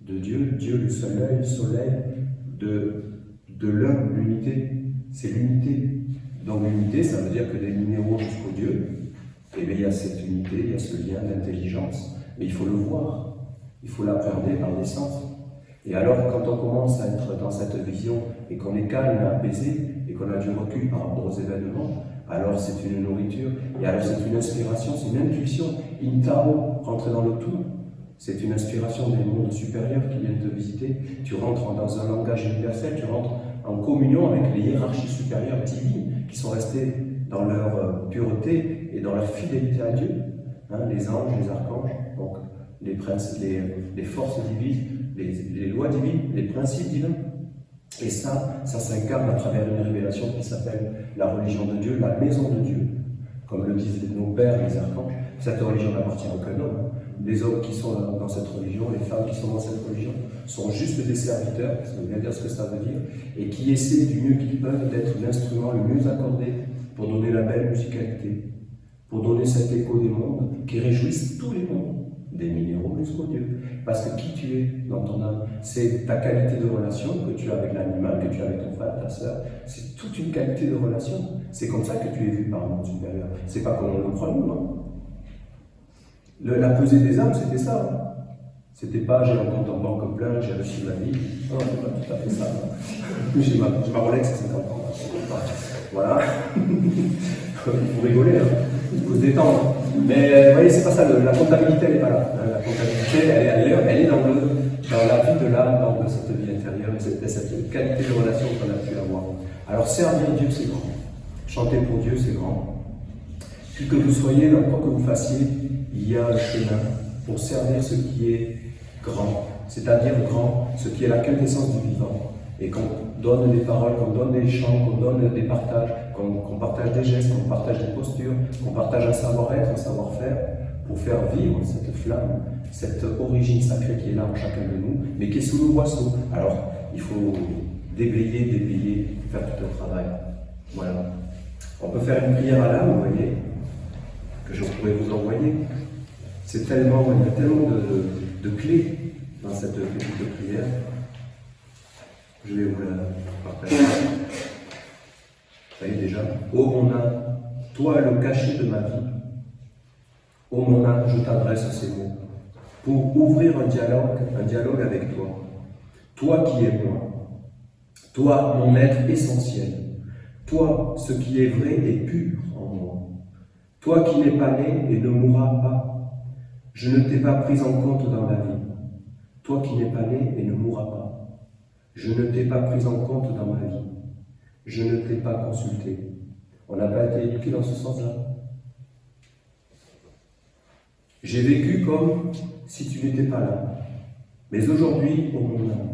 de Dieu, Dieu le soleil, de l'homme, l'unité, c'est l'unité. Donc l'unité, ça veut dire que des minéraux jusqu'au Dieu, et bien il y a cette unité, il y a ce lien d'intelligence, mais il faut le voir, il faut l'appréhender par des sens. Et alors, quand on commence à être dans cette vision et qu'on est calme et apaisé et qu'on a du recul par rapport aux événements, alors c'est une nourriture, et alors c'est une inspiration, c'est une intuition. Intao, rentrer dans le tout, c'est une inspiration des mondes supérieurs qui viennent te visiter. Tu rentres dans un langage universel, tu rentres en communion avec les hiérarchies supérieures divines qui sont restées dans leur pureté et dans leur fidélité à Dieu. Hein, les anges, les archanges, donc les forces divines, les lois divines, les principes divins. Et ça s'incarne à travers une révélation qui s'appelle la religion de Dieu, la maison de Dieu. Comme le disent nos pères, les archanges, cette religion n'appartient à aucun homme. Les hommes qui sont dans cette religion, les femmes qui sont dans cette religion, sont juste des serviteurs, ça veut bien dire ce que ça veut dire, et qui essaient du mieux qu'ils peuvent d'être l'instrument le mieux accordé pour donner la belle musicalité, pour donner cet écho des mondes qui réjouissent tous les mondes. Des minéraux jusqu'au Dieu. Parce que qui tu es dans ton âme, c'est ta qualité de relation que tu as avec l'animal, que tu as avec ton frère, ta sœur. C'est toute une qualité de relation. C'est comme ça que tu es vu par le monde supérieur. C'est pas comme on le croit nous, hein. La pesée des âmes, c'était ça. Hein. C'était pas j'ai un compte en banque plein, j'ai réussi ma vie. Non, c'est pas tout à fait ça. Hein. J'ai ma Rolex à 50 ans. Voilà. Vous rigolez, hein. Il faut se détendre. Mais vous voyez, c'est pas ça, la comptabilité, elle n'est pas là. La comptabilité, elle est ailleurs, elle est dans la vie de l'âme, dans cette vie intérieure, cette qualité de relation qu'on a pu avoir. Alors, servir Dieu, c'est grand. Chanter pour Dieu, c'est grand. Puis que vous soyez, dans quoi que vous fassiez, il y a un chemin pour servir ce qui est grand, c'est-à-dire grand, ce qui est la quintessence du vivant. Et qu'on donne des paroles, qu'on donne des chants, qu'on donne des partages, qu'on partage des gestes, qu'on partage des postures, qu'on partage un savoir-être, un savoir-faire, pour faire vivre cette flamme, cette origine sacrée qui est là en chacun de nous, mais qui est sous le boisseau. Alors, il faut déblayer, faire tout un travail. Voilà. On peut faire une prière à l'âme, vous voyez, que je pourrais vous envoyer. Il y a tellement de clés dans cette petite prière. Je vais vous la partager. Ça y est déjà. Ô mon âme, toi le cachet de ma vie. Ô mon âme, je t'adresse ces mots pour ouvrir un dialogue avec toi. Toi qui es moi. Toi, mon être essentiel. Toi, ce qui est vrai et pur en moi. Toi qui n'es pas né et ne mourras pas. Je ne t'ai pas pris en compte dans la vie. Toi qui n'es pas né et ne mourras pas. Je ne t'ai pas pris en compte dans ma vie. Je ne t'ai pas consulté. On n'a pas été éduqué dans ce sens-là. J'ai vécu comme si tu n'étais pas là. Mais aujourd'hui, ô mon âme,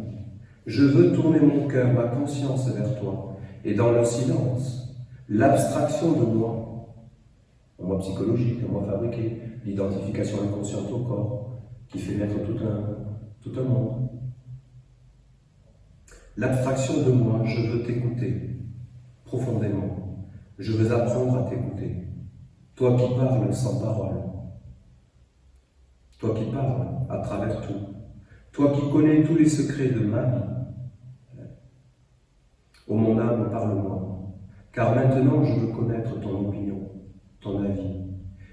je veux tourner mon cœur, ma conscience vers toi. Et dans le silence, l'abstraction de moi, un moi psychologique, un moi fabriqué, l'identification inconsciente au corps, qui fait naître tout un monde. L'abstraction de moi, je veux t'écouter profondément. Je veux apprendre à t'écouter. Toi qui parles sans parole. Toi qui parles à travers tout. Toi qui connais tous les secrets de ma vie. Ô mon âme, parle-moi. Car maintenant, je veux connaître ton opinion, ton avis,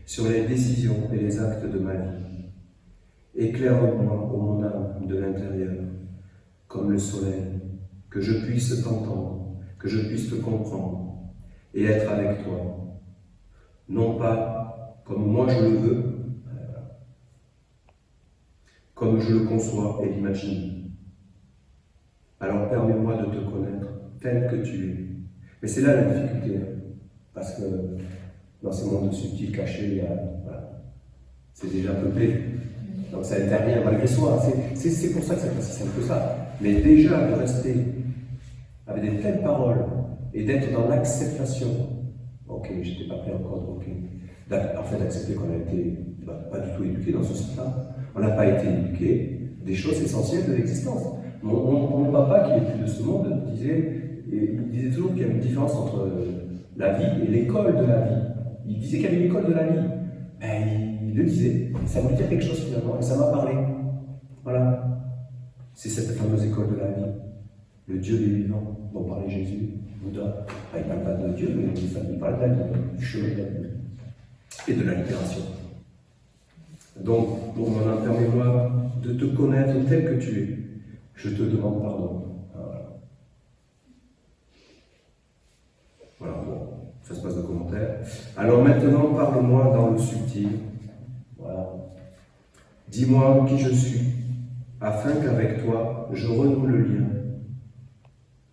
sur les décisions et les actes de ma vie. Éclaire-moi, ô mon âme, de l'intérieur, comme le soleil, que je puisse t'entendre, que je puisse te comprendre et être avec toi. Non pas comme moi je le veux, comme je le conçois et l'imagine. Alors permets-moi de te connaître tel que tu es. Mais c'est là la difficulté, parce que dans ce monde subtil, caché, il y a, voilà, c'est déjà peuplé. Donc ça intervient malgré soi. C'est pour ça que c'est pas si simple que ça. Mais déjà de rester avec des telles paroles et d'être dans l'acceptation. Ok, j'étais pas prêt encore, ok. En fait, d'accepter qu'on a été pas du tout éduqué dans ce sens-là. On n'a pas été éduqué des choses essentielles de l'existence. Mon papa, qui est plus de ce monde, il disait toujours qu'il y a une différence entre la vie et l'école de la vie. Il disait qu'il y avait une école de la vie. Ben, il le disait. Ça voulait dire quelque chose finalement, et ça m'a parlé. Voilà. C'est cette fameuse école de la vie. Le Dieu des vivants, dont parlait Jésus, Bouddha. Il ne parle pas de Dieu, mais il parle de la vie, du chemin de la vie et de la libération. Donc, pour mon permets-moi de te connaître tel que tu es. Je te demande pardon. Voilà, bon, ça se passe de commentaires. Alors maintenant, parle-moi dans le subtil. Voilà. Dis-moi qui je suis, afin qu'avec toi, je renoue le lien.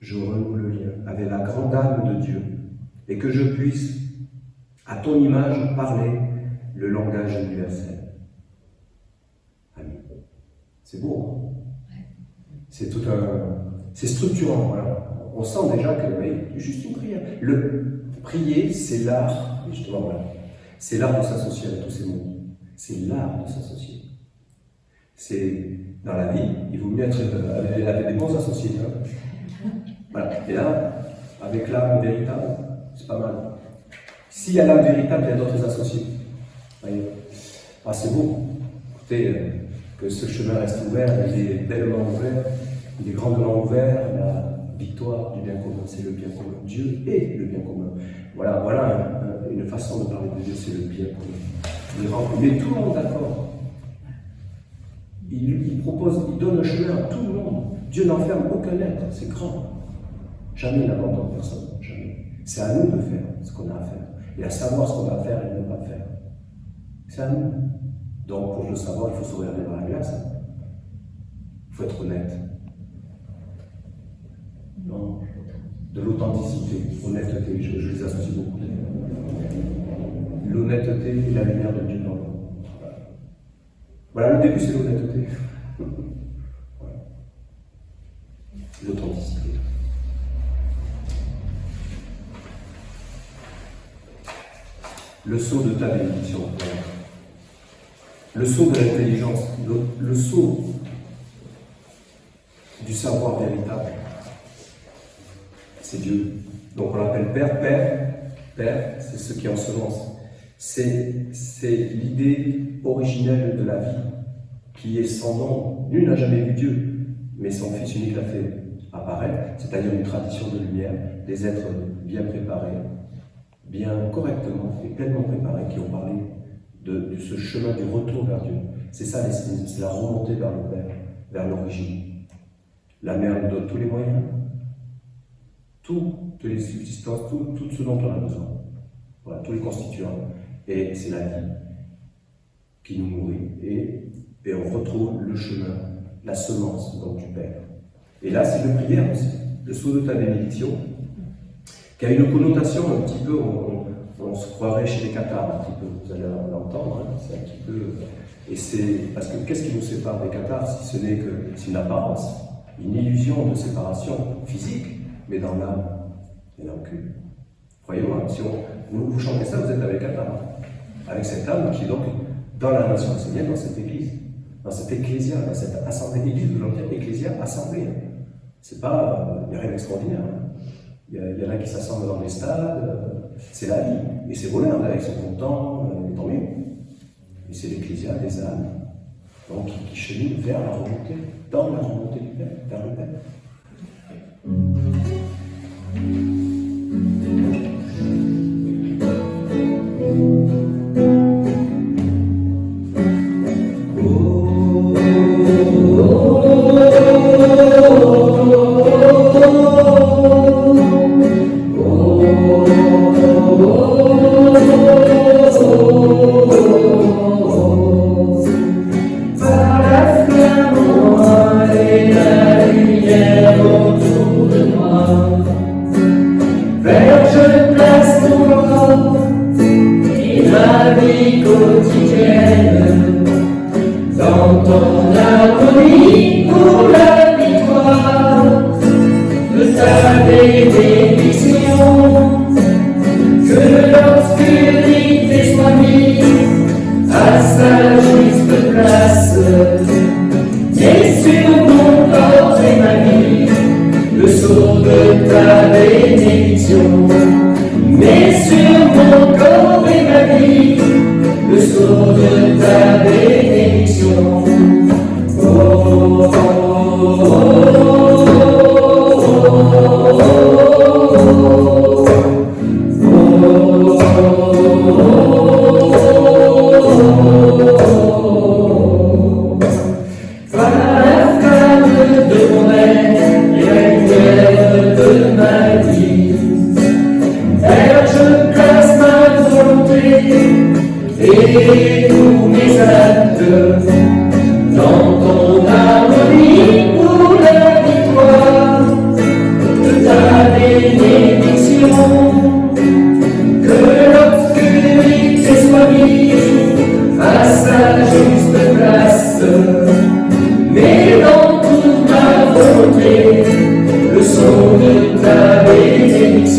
Je renoue le lien avec la grande âme de Dieu, et que je puisse, à ton image, parler le langage universel. Amen. C'est beau, hein? C'est tout un... C'est structurant, voilà. On sent déjà que, oui, juste une prière. Prier, c'est l'art, justement, voilà. C'est l'art de s'associer avec tous ces mots. C'est l'art de s'associer. C'est, dans la vie, il vaut mieux être avec des bons associés. Hein. Voilà. Et là, avec l'âme véritable, c'est pas mal. S'il y a l'âme véritable, il y a d'autres associés. Voyez. Ah, c'est beau. Écoutez, que ce chemin reste ouvert, il est bellement ouvert, il est grandement ouvert, la victoire du bien commun, c'est le bien commun. Dieu est le bien commun. Voilà une façon de parler de Dieu, c'est le bien commun. Il met tout le monde d'accord. Il propose, il donne un chemin à tout le monde. Dieu n'enferme aucun être, c'est grand. Jamais il n'abandonne personne, jamais. C'est à nous de faire ce qu'on a à faire. Et à savoir ce qu'on a à faire et ne pas faire. C'est à nous. Donc, pour le savoir, il faut se regarder dans la glace. Il faut être honnête. Non. De l'authenticité, honnêteté, je les associe beaucoup. L'honnêteté et la lumière de Dieu dans le monde. Voilà, le début, c'est l'honnêteté. Voilà. L'authenticité. Le sceau de ta bénédiction. Le sceau de l'intelligence. Le sceau du savoir véritable. C'est Dieu. Donc on l'appelle Père. Père, c'est ce qui ensemence. C'est l'idée originelle de la vie, qui est sans nom. Nul n'a jamais vu Dieu, mais son Fils unique l'a fait apparaître, c'est-à-dire une tradition de lumière, des êtres bien préparés, bien correctement et pleinement préparés, qui ont parlé de ce chemin du retour vers Dieu. C'est ça l'esprit, c'est la remontée vers le Père, vers l'origine. La mère nous donne tous les moyens, toutes les subsistances, tout ce dont on a besoin. Voilà, tous les constituants. Et c'est la vie qui nous nourrit. Et on retrouve le chemin, la semence donc, du Père. Et là, c'est le prière aussi, le sceau de ta bénédiction, qui a une connotation un petit peu, on se croirait chez les cathares, un petit peu, vous allez l'entendre, hein, c'est un petit peu... Et c'est parce que qu'est-ce qui nous sépare des cathares, si ce n'est que c'est une apparence, une illusion de séparation physique, mais dans l'âme, il n'y en a aucune. Croyez-moi, si vous chantez ça, vous êtes avec cathares, avec cette âme qui est donc dans la nation assyrienne, dans cette église, dans cette ecclésia, dans cette assemblée d'église, vous l'entendez, ecclésia, assemblée. C'est pas, il n'y a rien d'extraordinaire. Il y en a qui s'assemblent dans des stades, c'est la vie. Et c'est bonheur, ils sont contents, tant mieux. Et c'est l'ecclésia des âmes, donc qui cheminent vers la remontée, dans la remontée du Père, vers le Père. Para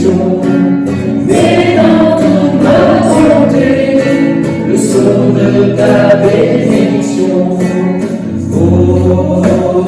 bénédiction. Mais dans toute ma volonté, le son de ta bénédiction. Oh,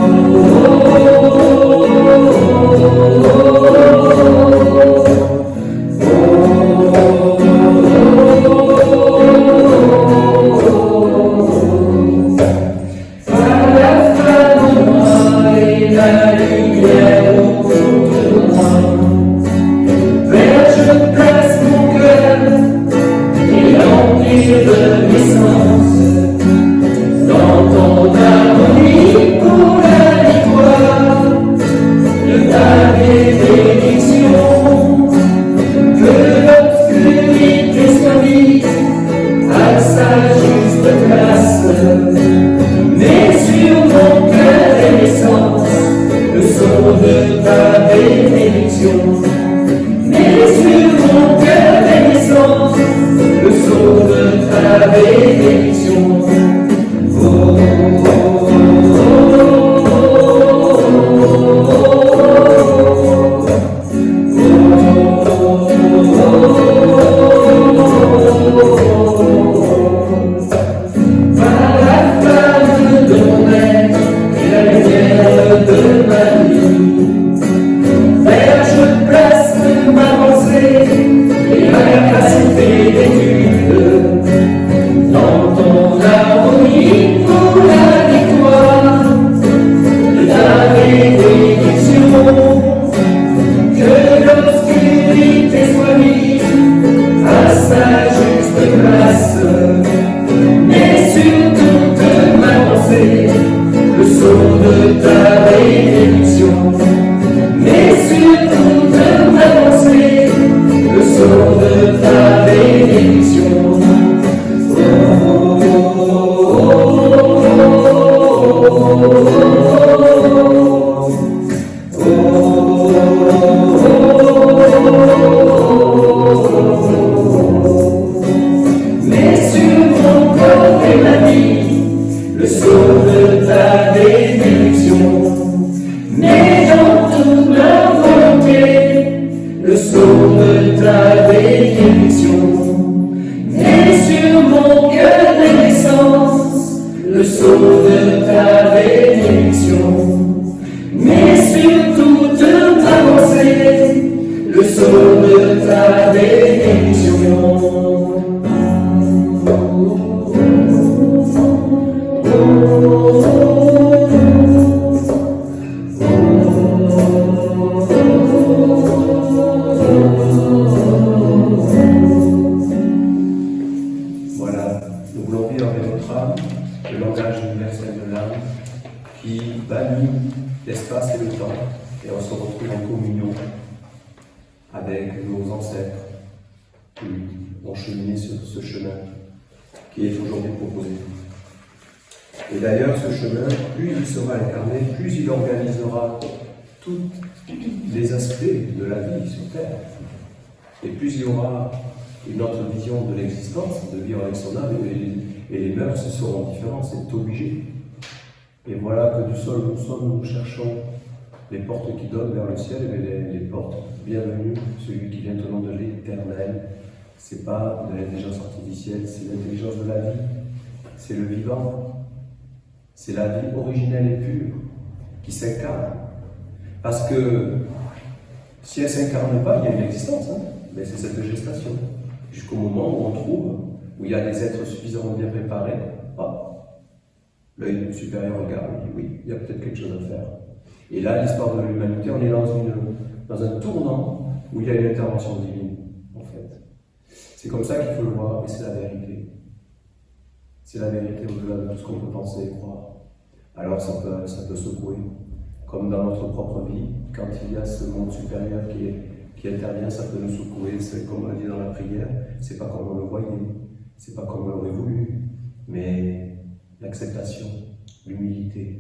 nous cherchons les portes qui donnent vers le ciel, mais les portes bienvenues, celui qui vient au nom de l'Éternel. C'est pas de l'intelligence artificielle, c'est l'intelligence de la vie, c'est le vivant, c'est la vie originelle et pure qui s'incarne. Parce que si elle ne s'incarne pas, il y a une existence, hein, mais c'est cette gestation. Jusqu'au moment où on trouve, où il y a des êtres suffisamment bien préparés, l'œil supérieur regarde et dit oui, il y a peut-être quelque chose à faire. Et là, l'histoire de l'humanité, on est dans un tournant où il y a une intervention divine, en fait. C'est comme ça qu'il faut le voir, et c'est la vérité. C'est la vérité au-delà de tout ce qu'on peut penser et croire. Alors ça peut secouer, comme dans notre propre vie, quand il y a ce monde supérieur qui intervient, ça peut nous secouer. C'est comme on dit dans la prière, c'est pas comme on le voyait, c'est pas comme on l'aurait voulu, mais l'acceptation, l'humilité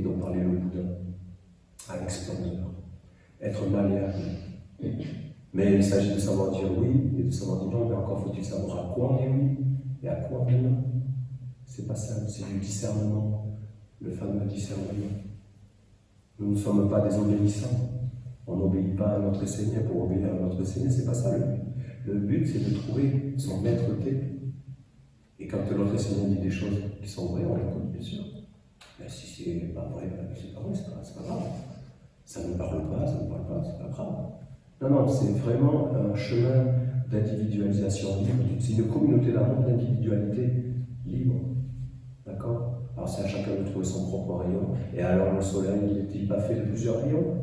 dont parlait le Bouddha, avec splendeur, être malléable. Mais il s'agit de savoir dire oui et de savoir dire non, mais encore faut-il savoir à quoi on dit oui et à quoi on dit non. C'est pas simple, c'est du discernement, le fameux discernement. Nous ne sommes pas des obéissants, On n'obéit pas à notre Seigneur pour obéir à notre Seigneur, c'est pas ça le but. Le but, c'est de trouver son maîtreté. Et quand notre Seigneur dit des choses qui sont vraies, on l'écoute, bien sûr. Mais si c'est pas vrai, c'est pas vrai, c'est pas grave. Ça ne parle pas, ça ne parle pas, c'est pas grave. Non, non, c'est vraiment un chemin d'individualisation libre. C'est une communauté d'amour, d'individualité libre. D'accord? Alors c'est à chacun de trouver son propre rayon. Et alors le soleil, il n'est pas fait de plusieurs rayons?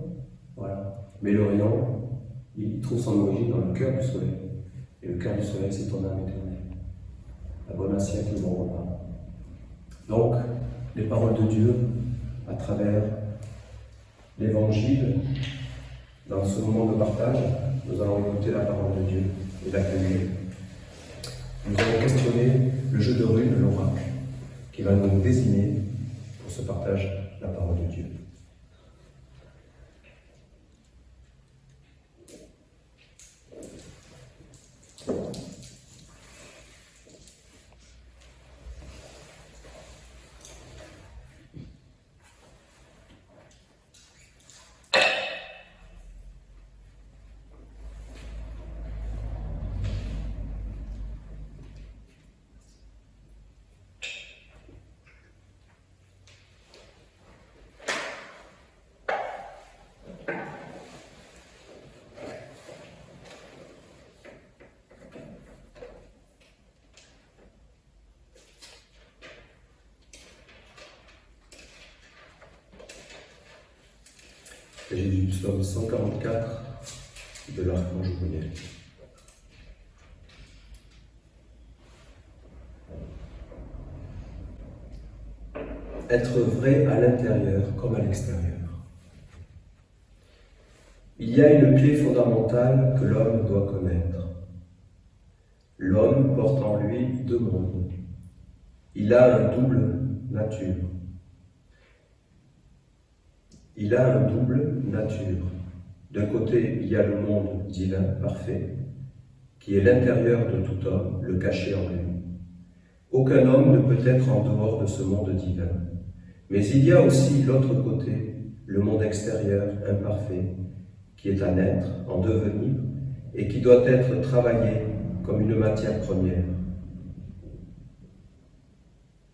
Voilà. Mais le rayon, il trouve son origine dans le cœur du soleil. Et le cœur du soleil, c'est ton âme éternelle. La bonne assiette, le bon repas. Donc, les paroles de Dieu, à travers l'Évangile, dans ce moment de partage, nous allons écouter la parole de Dieu et l'accueillir. Nous allons questionner le jeu de rue de l'oracle, qui va nous désigner pour ce partage la parole de Dieu. Il s'agit du psaume 144 de l'archange Gabriel. Être vrai à l'intérieur comme à l'extérieur. Il y a une clé fondamentale que l'homme doit connaître. L'homme porte en lui deux mondes. Il a un double nature. Il a un double nature. D'un côté, il y a le monde divin, parfait, qui est l'intérieur de tout homme, le caché en lui. Aucun homme ne peut être en dehors de ce monde divin. Mais il y a aussi l'autre côté, le monde extérieur, imparfait, qui est un être en devenir et qui doit être travaillé comme une matière première.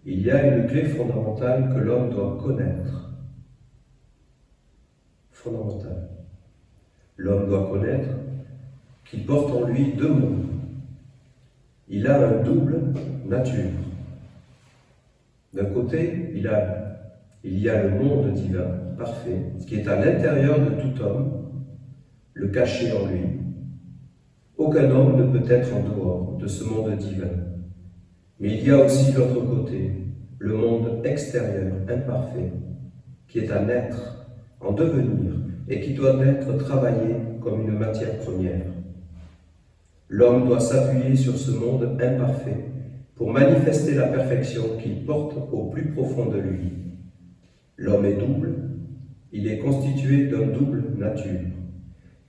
Il y a une clé fondamentale que l'homme doit connaître. Fondamentale. L'homme doit connaître qu'il porte en lui deux mondes. Il a un double nature. D'un côté, il y a le monde divin, parfait, qui est à l'intérieur de tout homme, le caché en lui. Aucun homme ne peut être en dehors de ce monde divin. Mais il y a aussi l'autre côté, le monde extérieur, imparfait, qui est un être en devenir et qui doit être travaillé comme une matière première. L'homme doit s'appuyer sur ce monde imparfait pour manifester la perfection qu'il porte au plus profond de lui. L'homme est double, il est constitué d'un double nature.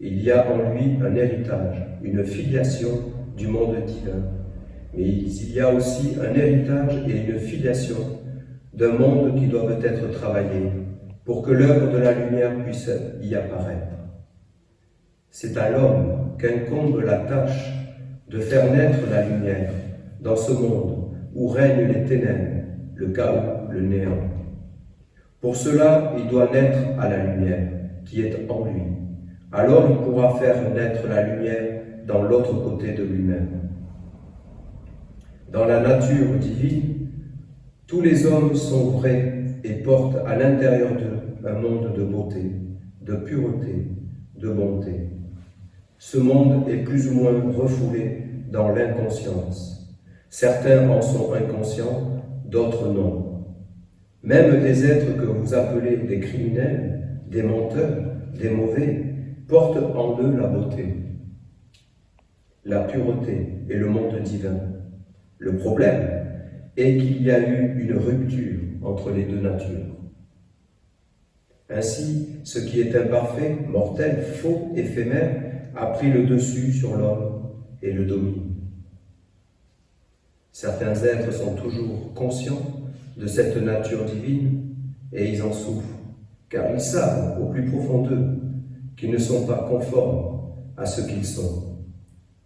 Il y a en lui un héritage, une filiation du monde divin. Mais il y a aussi un héritage et une filiation d'un monde qui doivent être travaillés pour que l'œuvre de la lumière puisse y apparaître. C'est à l'homme qu'incombe la tâche de faire naître la lumière dans ce monde où règnent les ténèbres, le chaos, le néant. Pour cela, il doit naître à la lumière qui est en lui. Alors il pourra faire naître la lumière dans l'autre côté de lui-même. Dans la nature divine, tous les hommes sont vrais et portent à l'intérieur d'eux un monde de beauté, de pureté, de bonté. Ce monde est plus ou moins refoulé dans l'inconscience. Certains en sont inconscients, d'autres non. Même des êtres que vous appelez des criminels, des menteurs, des mauvais, portent en eux la beauté, la pureté et le monde divin. Le problème est qu'il y a eu une rupture entre les deux natures. Ainsi, ce qui est imparfait, mortel, faux, éphémère, a pris le dessus sur l'homme et le domine. Certains êtres sont toujours conscients de cette nature divine et ils en souffrent, car ils savent au plus profond d'eux qui ne sont pas conformes à ce qu'ils sont.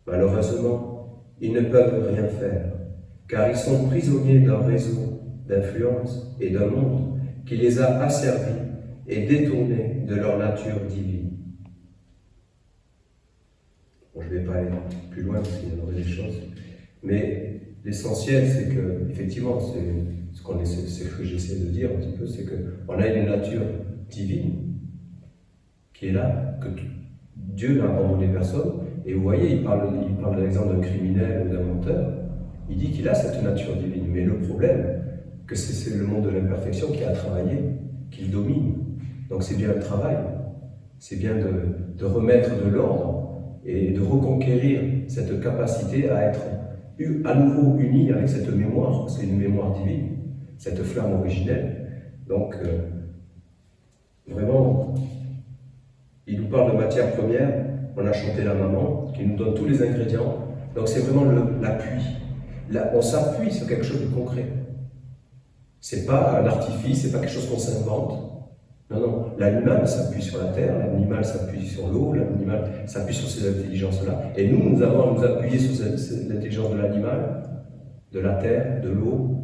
Malheureusement, ils ne peuvent rien faire, car ils sont prisonniers d'un réseau d'influence et d'un monde qui les a asservis et détournés de leur nature divine. Bon, je ne vais pas aller plus loin parce qu'il y aurait des choses, mais l'essentiel, c'est que, effectivement, c'est ce que j'essaie de dire un petit peu, c'est qu'on a une nature divine qui est là, que Dieu n'a abandonné personne. Et vous voyez, il parle de l'exemple d'un criminel ou d'un menteur. Il dit qu'il a cette nature divine. Mais le problème, que c'est le monde de l'imperfection qui a travaillé, qu'il domine. Donc c'est bien le travail. C'est bien de remettre de l'ordre et de reconquérir cette capacité à être à nouveau uni avec cette mémoire. C'est une mémoire divine, cette flamme originelle. Donc, vraiment, il nous parle de matière première. On a chanté la maman, qui nous donne tous les ingrédients. Donc c'est vraiment l'appui. On s'appuie sur quelque chose de concret. C'est pas un artifice, c'est pas quelque chose qu'on s'invente. Non, non. L'animal s'appuie sur la terre, l'animal s'appuie sur l'eau, l'animal s'appuie sur ces intelligences-là. Et nous avons à nous appuyer sur l'intelligence de l'animal, de la terre, de l'eau,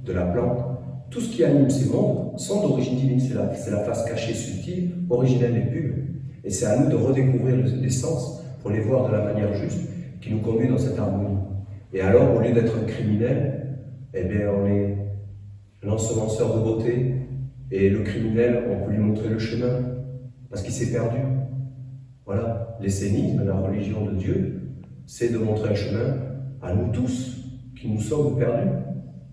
de la plante. Tout ce qui anime ces mondes sont d'origine divine. C'est la face cachée, subtile, originelle et pure. Et c'est à nous de redécouvrir les sens pour les voir de la manière juste qui nous conduit dans cette harmonie. Et alors, au lieu d'être un criminel, eh bien, on est un ensemenceur de beauté. Et le criminel, on peut lui montrer le chemin parce qu'il s'est perdu. Voilà, l'essénisme, la religion de Dieu, c'est de montrer un chemin à nous tous qui nous sommes perdus.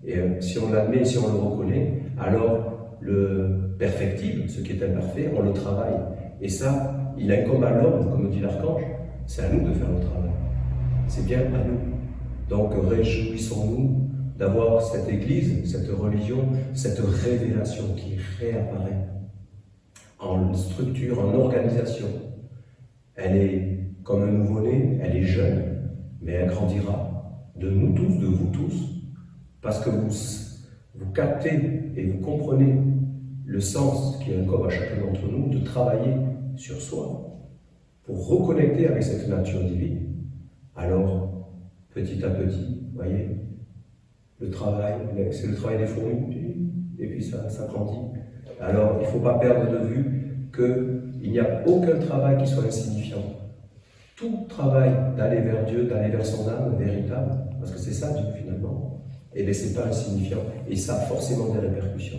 Et si on l'admet, si on le reconnaît, alors le perfectible, ce qui est imparfait, on le travaille. Et ça, il incombe à l'homme, comme dit l'archange, c'est à nous de faire le travail. C'est bien à nous. Donc réjouissons-nous d'avoir cette Église, cette religion, cette révélation qui réapparaît en structure, en organisation. Elle est comme un nouveau-né, elle est jeune, mais elle grandira de nous tous, de vous tous, parce que vous captez et vous comprenez le sens qui incombe à chacun d'entre nous de travailler sur soi pour reconnecter avec cette nature divine. Alors, petit à petit, vous voyez, le travail, c'est le travail des fourmis, et puis ça grandit. Alors, il ne faut pas perdre de vue qu'il n'y a aucun travail qui soit insignifiant. Tout travail d'aller vers Dieu, d'aller vers son âme véritable, parce que c'est ça Dieu finalement, et bien c'est pas insignifiant, et ça a forcément des répercussions.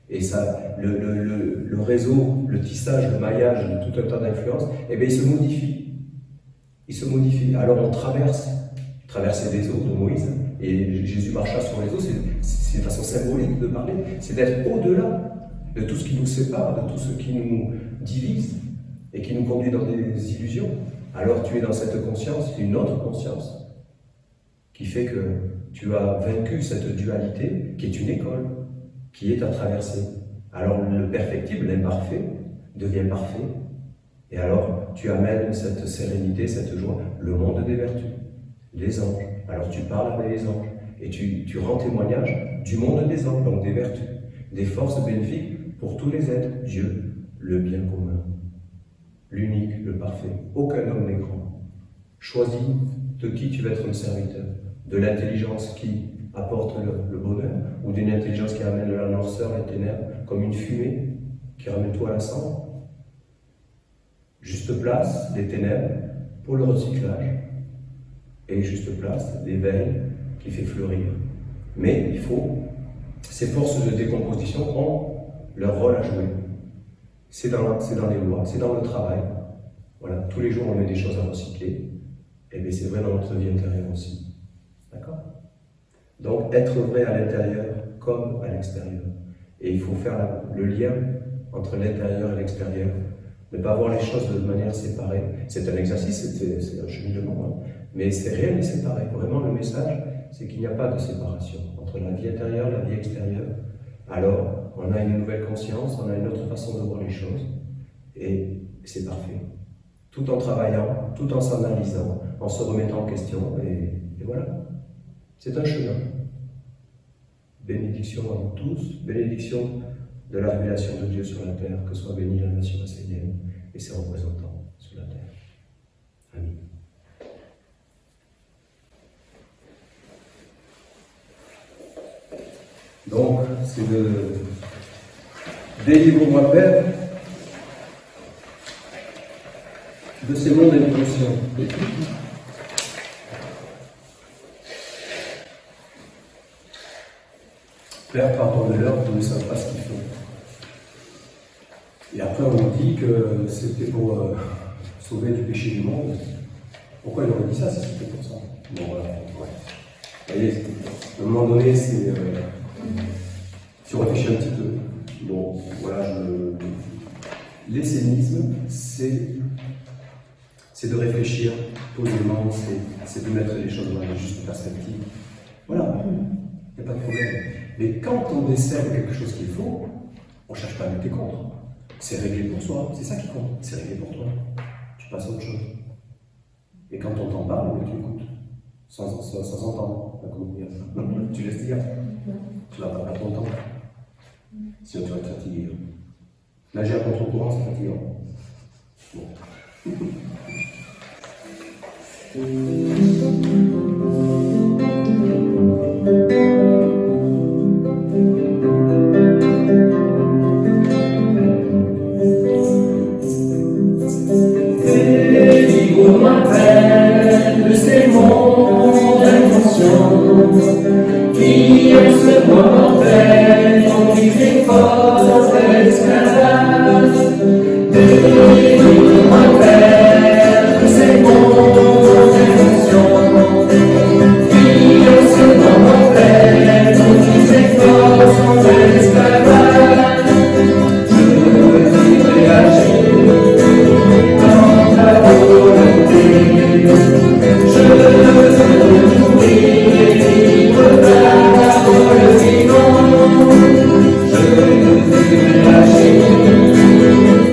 Et ça, le réseau, le tissage, le maillage de tout un tas d'influences, eh bien il se modifie. Il se modifie. Alors on traversait les eaux de Moïse, et Jésus marcha sur les eaux, c'est une façon symbolique de parler, c'est d'être au-delà de tout ce qui nous sépare, de tout ce qui nous divise et qui nous conduit dans des illusions. Alors tu es dans cette conscience, une autre conscience, qui fait que tu as vaincu cette dualité qui est une école, qui est à traverser. Alors le perfectible, l'imparfait, devient parfait. Et alors tu amènes cette sérénité, cette joie, le monde des vertus, les anges. Alors tu parles avec les anges et tu rends témoignage du monde des anges, donc des vertus, des forces bénéfiques pour tous les êtres. Dieu, le bien commun, l'unique, le parfait. Aucun homme n'est grand. Choisis de qui tu vas être un serviteur, de l'intelligence qui apporte le bonheur, ou d'une intelligence qui amène la noirceur, les ténèbres, comme une fumée qui ramène tout à la cendre. Juste place des ténèbres pour le recyclage, et juste place d'éveil qui fait fleurir. Mais il faut, ces forces de décomposition ont leur rôle à jouer. C'est dans les lois, c'est dans le travail. Voilà, tous les jours on met des choses à recycler, et bien c'est vrai dans notre vie intérieure aussi. D'accord ? Donc être vrai à l'intérieur comme à l'extérieur. Et il faut faire le lien entre l'intérieur et l'extérieur. Ne pas voir les choses de manière séparée. C'est un exercice, c'est un cheminement, hein. Mais c'est réel et séparé. Vraiment le message, c'est qu'il n'y a pas de séparation entre la vie intérieure et la vie extérieure. Alors, on a une nouvelle conscience, on a une autre façon de voir les choses, et c'est parfait. Tout en travaillant, tout en s'analysant, en se remettant en question, et voilà. C'est un chemin. Bénédiction à vous tous, bénédiction de la révélation de Dieu sur la terre, que soit bénie la nation assyrienne et ses représentants sur la terre. Amen. Donc, c'est de délivre-moi, Père, de ces mondes d'inconscients. Père, pardonne-leur, ils ne savent pas ce qu'ils font. Et après, on nous dit que c'était pour sauver du péché du monde. Pourquoi il aurait dit ça si c'était pour ça? Bon, voilà. Ouais. Vous voyez, à un moment donné, c'est. Si on réfléchit un petit peu, bon, voilà, l'essénisme, c'est de réfléchir posément, c'est de mettre les choses dans la juste perspective. Voilà, il n'y a pas de problème. Mais quand on décèle quelque chose qu'il faut, on ne cherche pas à lutter contre. C'est réglé pour soi, c'est ça qui compte, c'est réglé pour toi. Tu passes à autre chose. Et quand on t'en parle, tu écoutes, sans entendre, tu laisses dire. Tu vas pas perdre ton temps. Sinon tu vas être fatigué. Nager à contre-courant, c'est fatigant. Bon. Délivre-moi, Père, de ces mondes d'inconscience qui, en ce moment mortel, conduisent les forces de l'esclavage. Délivre-moi, Père, de ces mondes d'inconscience qui, en ce moment mortel, conduisent les forces de l'esclavage. Je vivrai agir dans ta volonté. Je veux mourir et vivre ta parole vivante. Je veux agir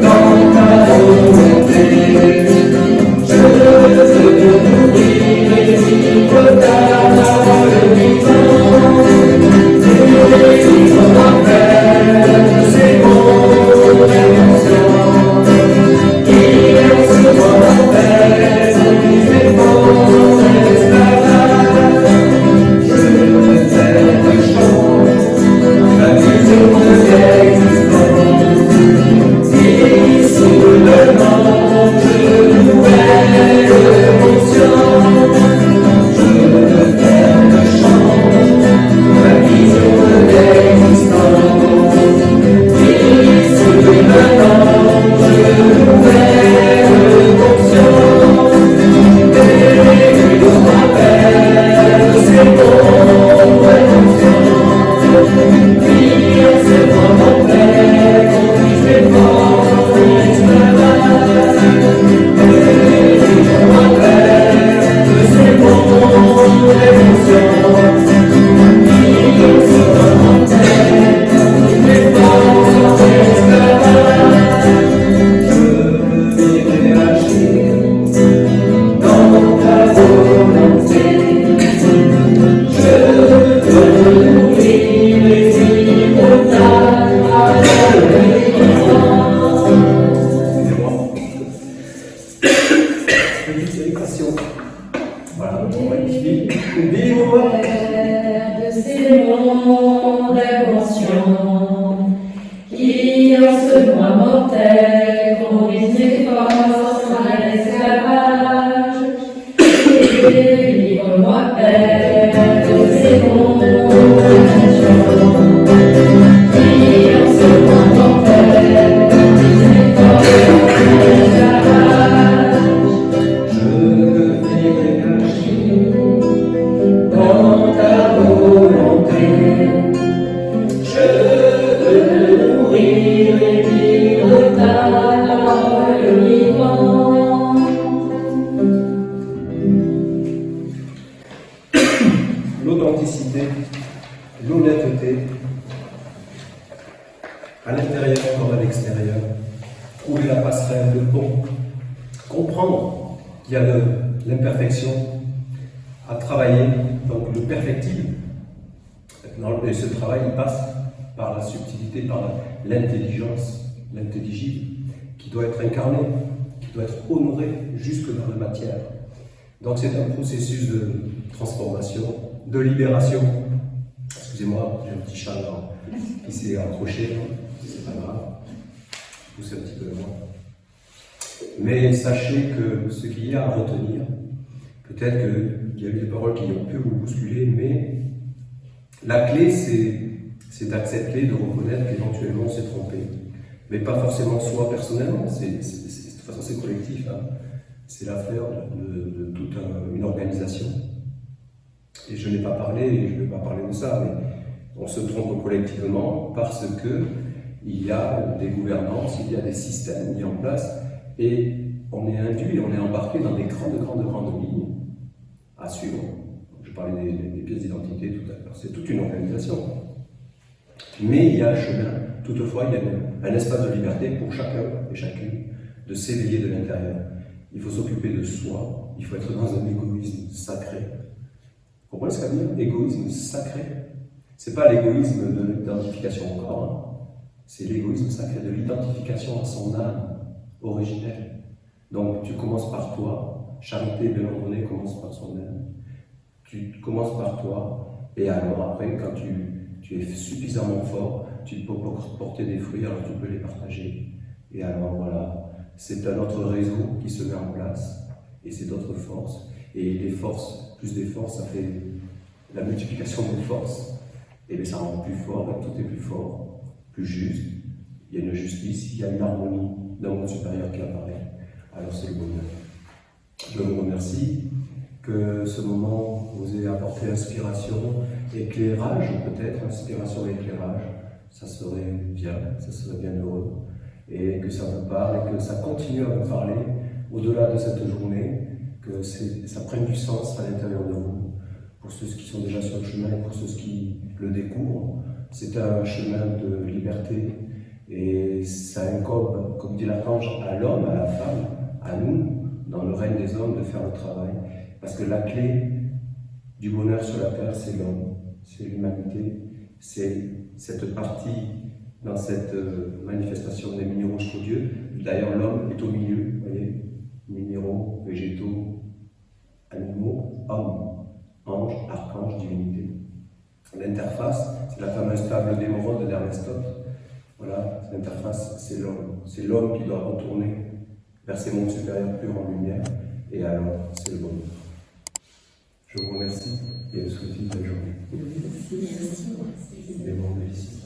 dans ta volonté. Je veux mourir et vivre ta parole vivante. Délivre-moi, Père, de ces mondes d'inconscience qui, en ce moment Père, conduisent les forces de l'esclavage. Je veux faire que change la vision de l'existence. Si sous le nom de nouvelle conscience, je veux faire que change la vision de l'existence. Si sous le nom de nouvelle conscience, délivre-moi, Père, de ces mondes d'inconscience qui, en ce moment Père, conduisent les forces de l'esclavage. Délivre-moi, Père, de ces mondes d'inconscience qui, en ce moment Père, conduisent les forces de l'esclavage. Je vivrai agir dans ta volonté. Je veux mourir et vivre ta parole vivante. Petite salutation. Voilà, on va expliquer. Délivre-moi. Père de ces mondes inconscients qui, en ce mois mortel, conduisent les forces à l'esclavage. Délivre-moi, Père, de ces mondes inconscients qui, en ce mois mortel, conduisent les forces à l'esclavage. Je vivrai agir dans ta volonté. Je veux mourir et vivre ta parole vivante. L'authenticité, l'honnêteté, à l'intérieur comme à l'extérieur, trouver la passerelle, le bon, comprendre qu'il y a l'imperfection à travailler, donc le perfectible. Et ce travail, il passe par la subtilité, l'intelligence, l'intelligible, qui doit être incarné, qui doit être honoré jusque dans la matière. Donc c'est un processus de transformation, de libération. Excusez-moi, j'ai un petit chat là, qui s'est accroché, c'est pas grave, je pousse un petit peu loin. Mais sachez que ce qu'il y a à retenir, peut-être qu'il y a eu des paroles qui ont pu vous bousculer, mais la clé c'est d'accepter, de reconnaître qu'éventuellement on s'est trompé. Mais pas forcément soi personnellement, de toute façon c'est collectif, hein. C'est l'affaire de toute une organisation. Et je n'ai pas parlé, et je ne vais pas parler de ça, mais on se trompe collectivement parce que il y a des gouvernances, il y a des systèmes mis en place, et on est induit, on est embarqué dans des grandes lignes à suivre. Je parlais des pièces d'identité tout à l'heure, c'est toute une organisation. Mais il y a un chemin, toutefois il y a un espace de liberté pour chacun et chacune de s'éveiller de l'intérieur. Il faut s'occuper de soi, il faut être dans un égoïsme sacré. Vous comprenez ce que ça veut dire? Égoïsme sacré. C'est pas l'égoïsme de l'identification au corps, hein. C'est l'égoïsme sacré de l'identification à son âme originelle. Donc tu commences par toi, charité bien ordonnée commence par soi-même. Tu commences par toi, et alors après, quand tu es suffisamment fort, tu peux porter des fruits, alors tu peux les partager. Et alors voilà, c'est un autre réseau qui se met en place, et c'est d'autres forces. Et les forces, plus des forces, ça fait la multiplication des forces. Et bien ça rend plus fort, et tout est plus fort, plus juste. Il y a une justice, il y a une harmonie d'un monde supérieur qui apparaît. Alors c'est le bonheur. Je vous remercie que ce moment vous ait apporté inspiration, éclairage peut-être, inspiration et éclairage, ça serait bien heureux, et que ça vous parle, et que ça continue à vous parler au-delà de cette journée, que ça prenne du sens à l'intérieur de vous, pour ceux qui sont déjà sur le chemin et pour ceux qui le découvrent. C'est un chemin de liberté, et ça incombe, comme dit l'archange, à l'homme, à la femme, à nous, dans le règne des hommes, de faire le travail. Parce que la clé du bonheur sur la terre, c'est l'homme, c'est l'humanité, c'est cette partie dans cette manifestation des minéraux jusqu'au Dieu. D'ailleurs, l'homme est au milieu, vous voyez, minéraux, végétaux, animaux, hommes, anges, archanges, divinité. L'interface, c'est la fameuse table d'émeraude d'Aristote. Voilà, l'interface, c'est l'homme. C'est l'homme qui doit retourner vers ces mondes supérieurs purs en lumière, et alors, c'est le bonheur. Je vous remercie et je vous souhaite une belle journée. Merci. Les bons bénéfices.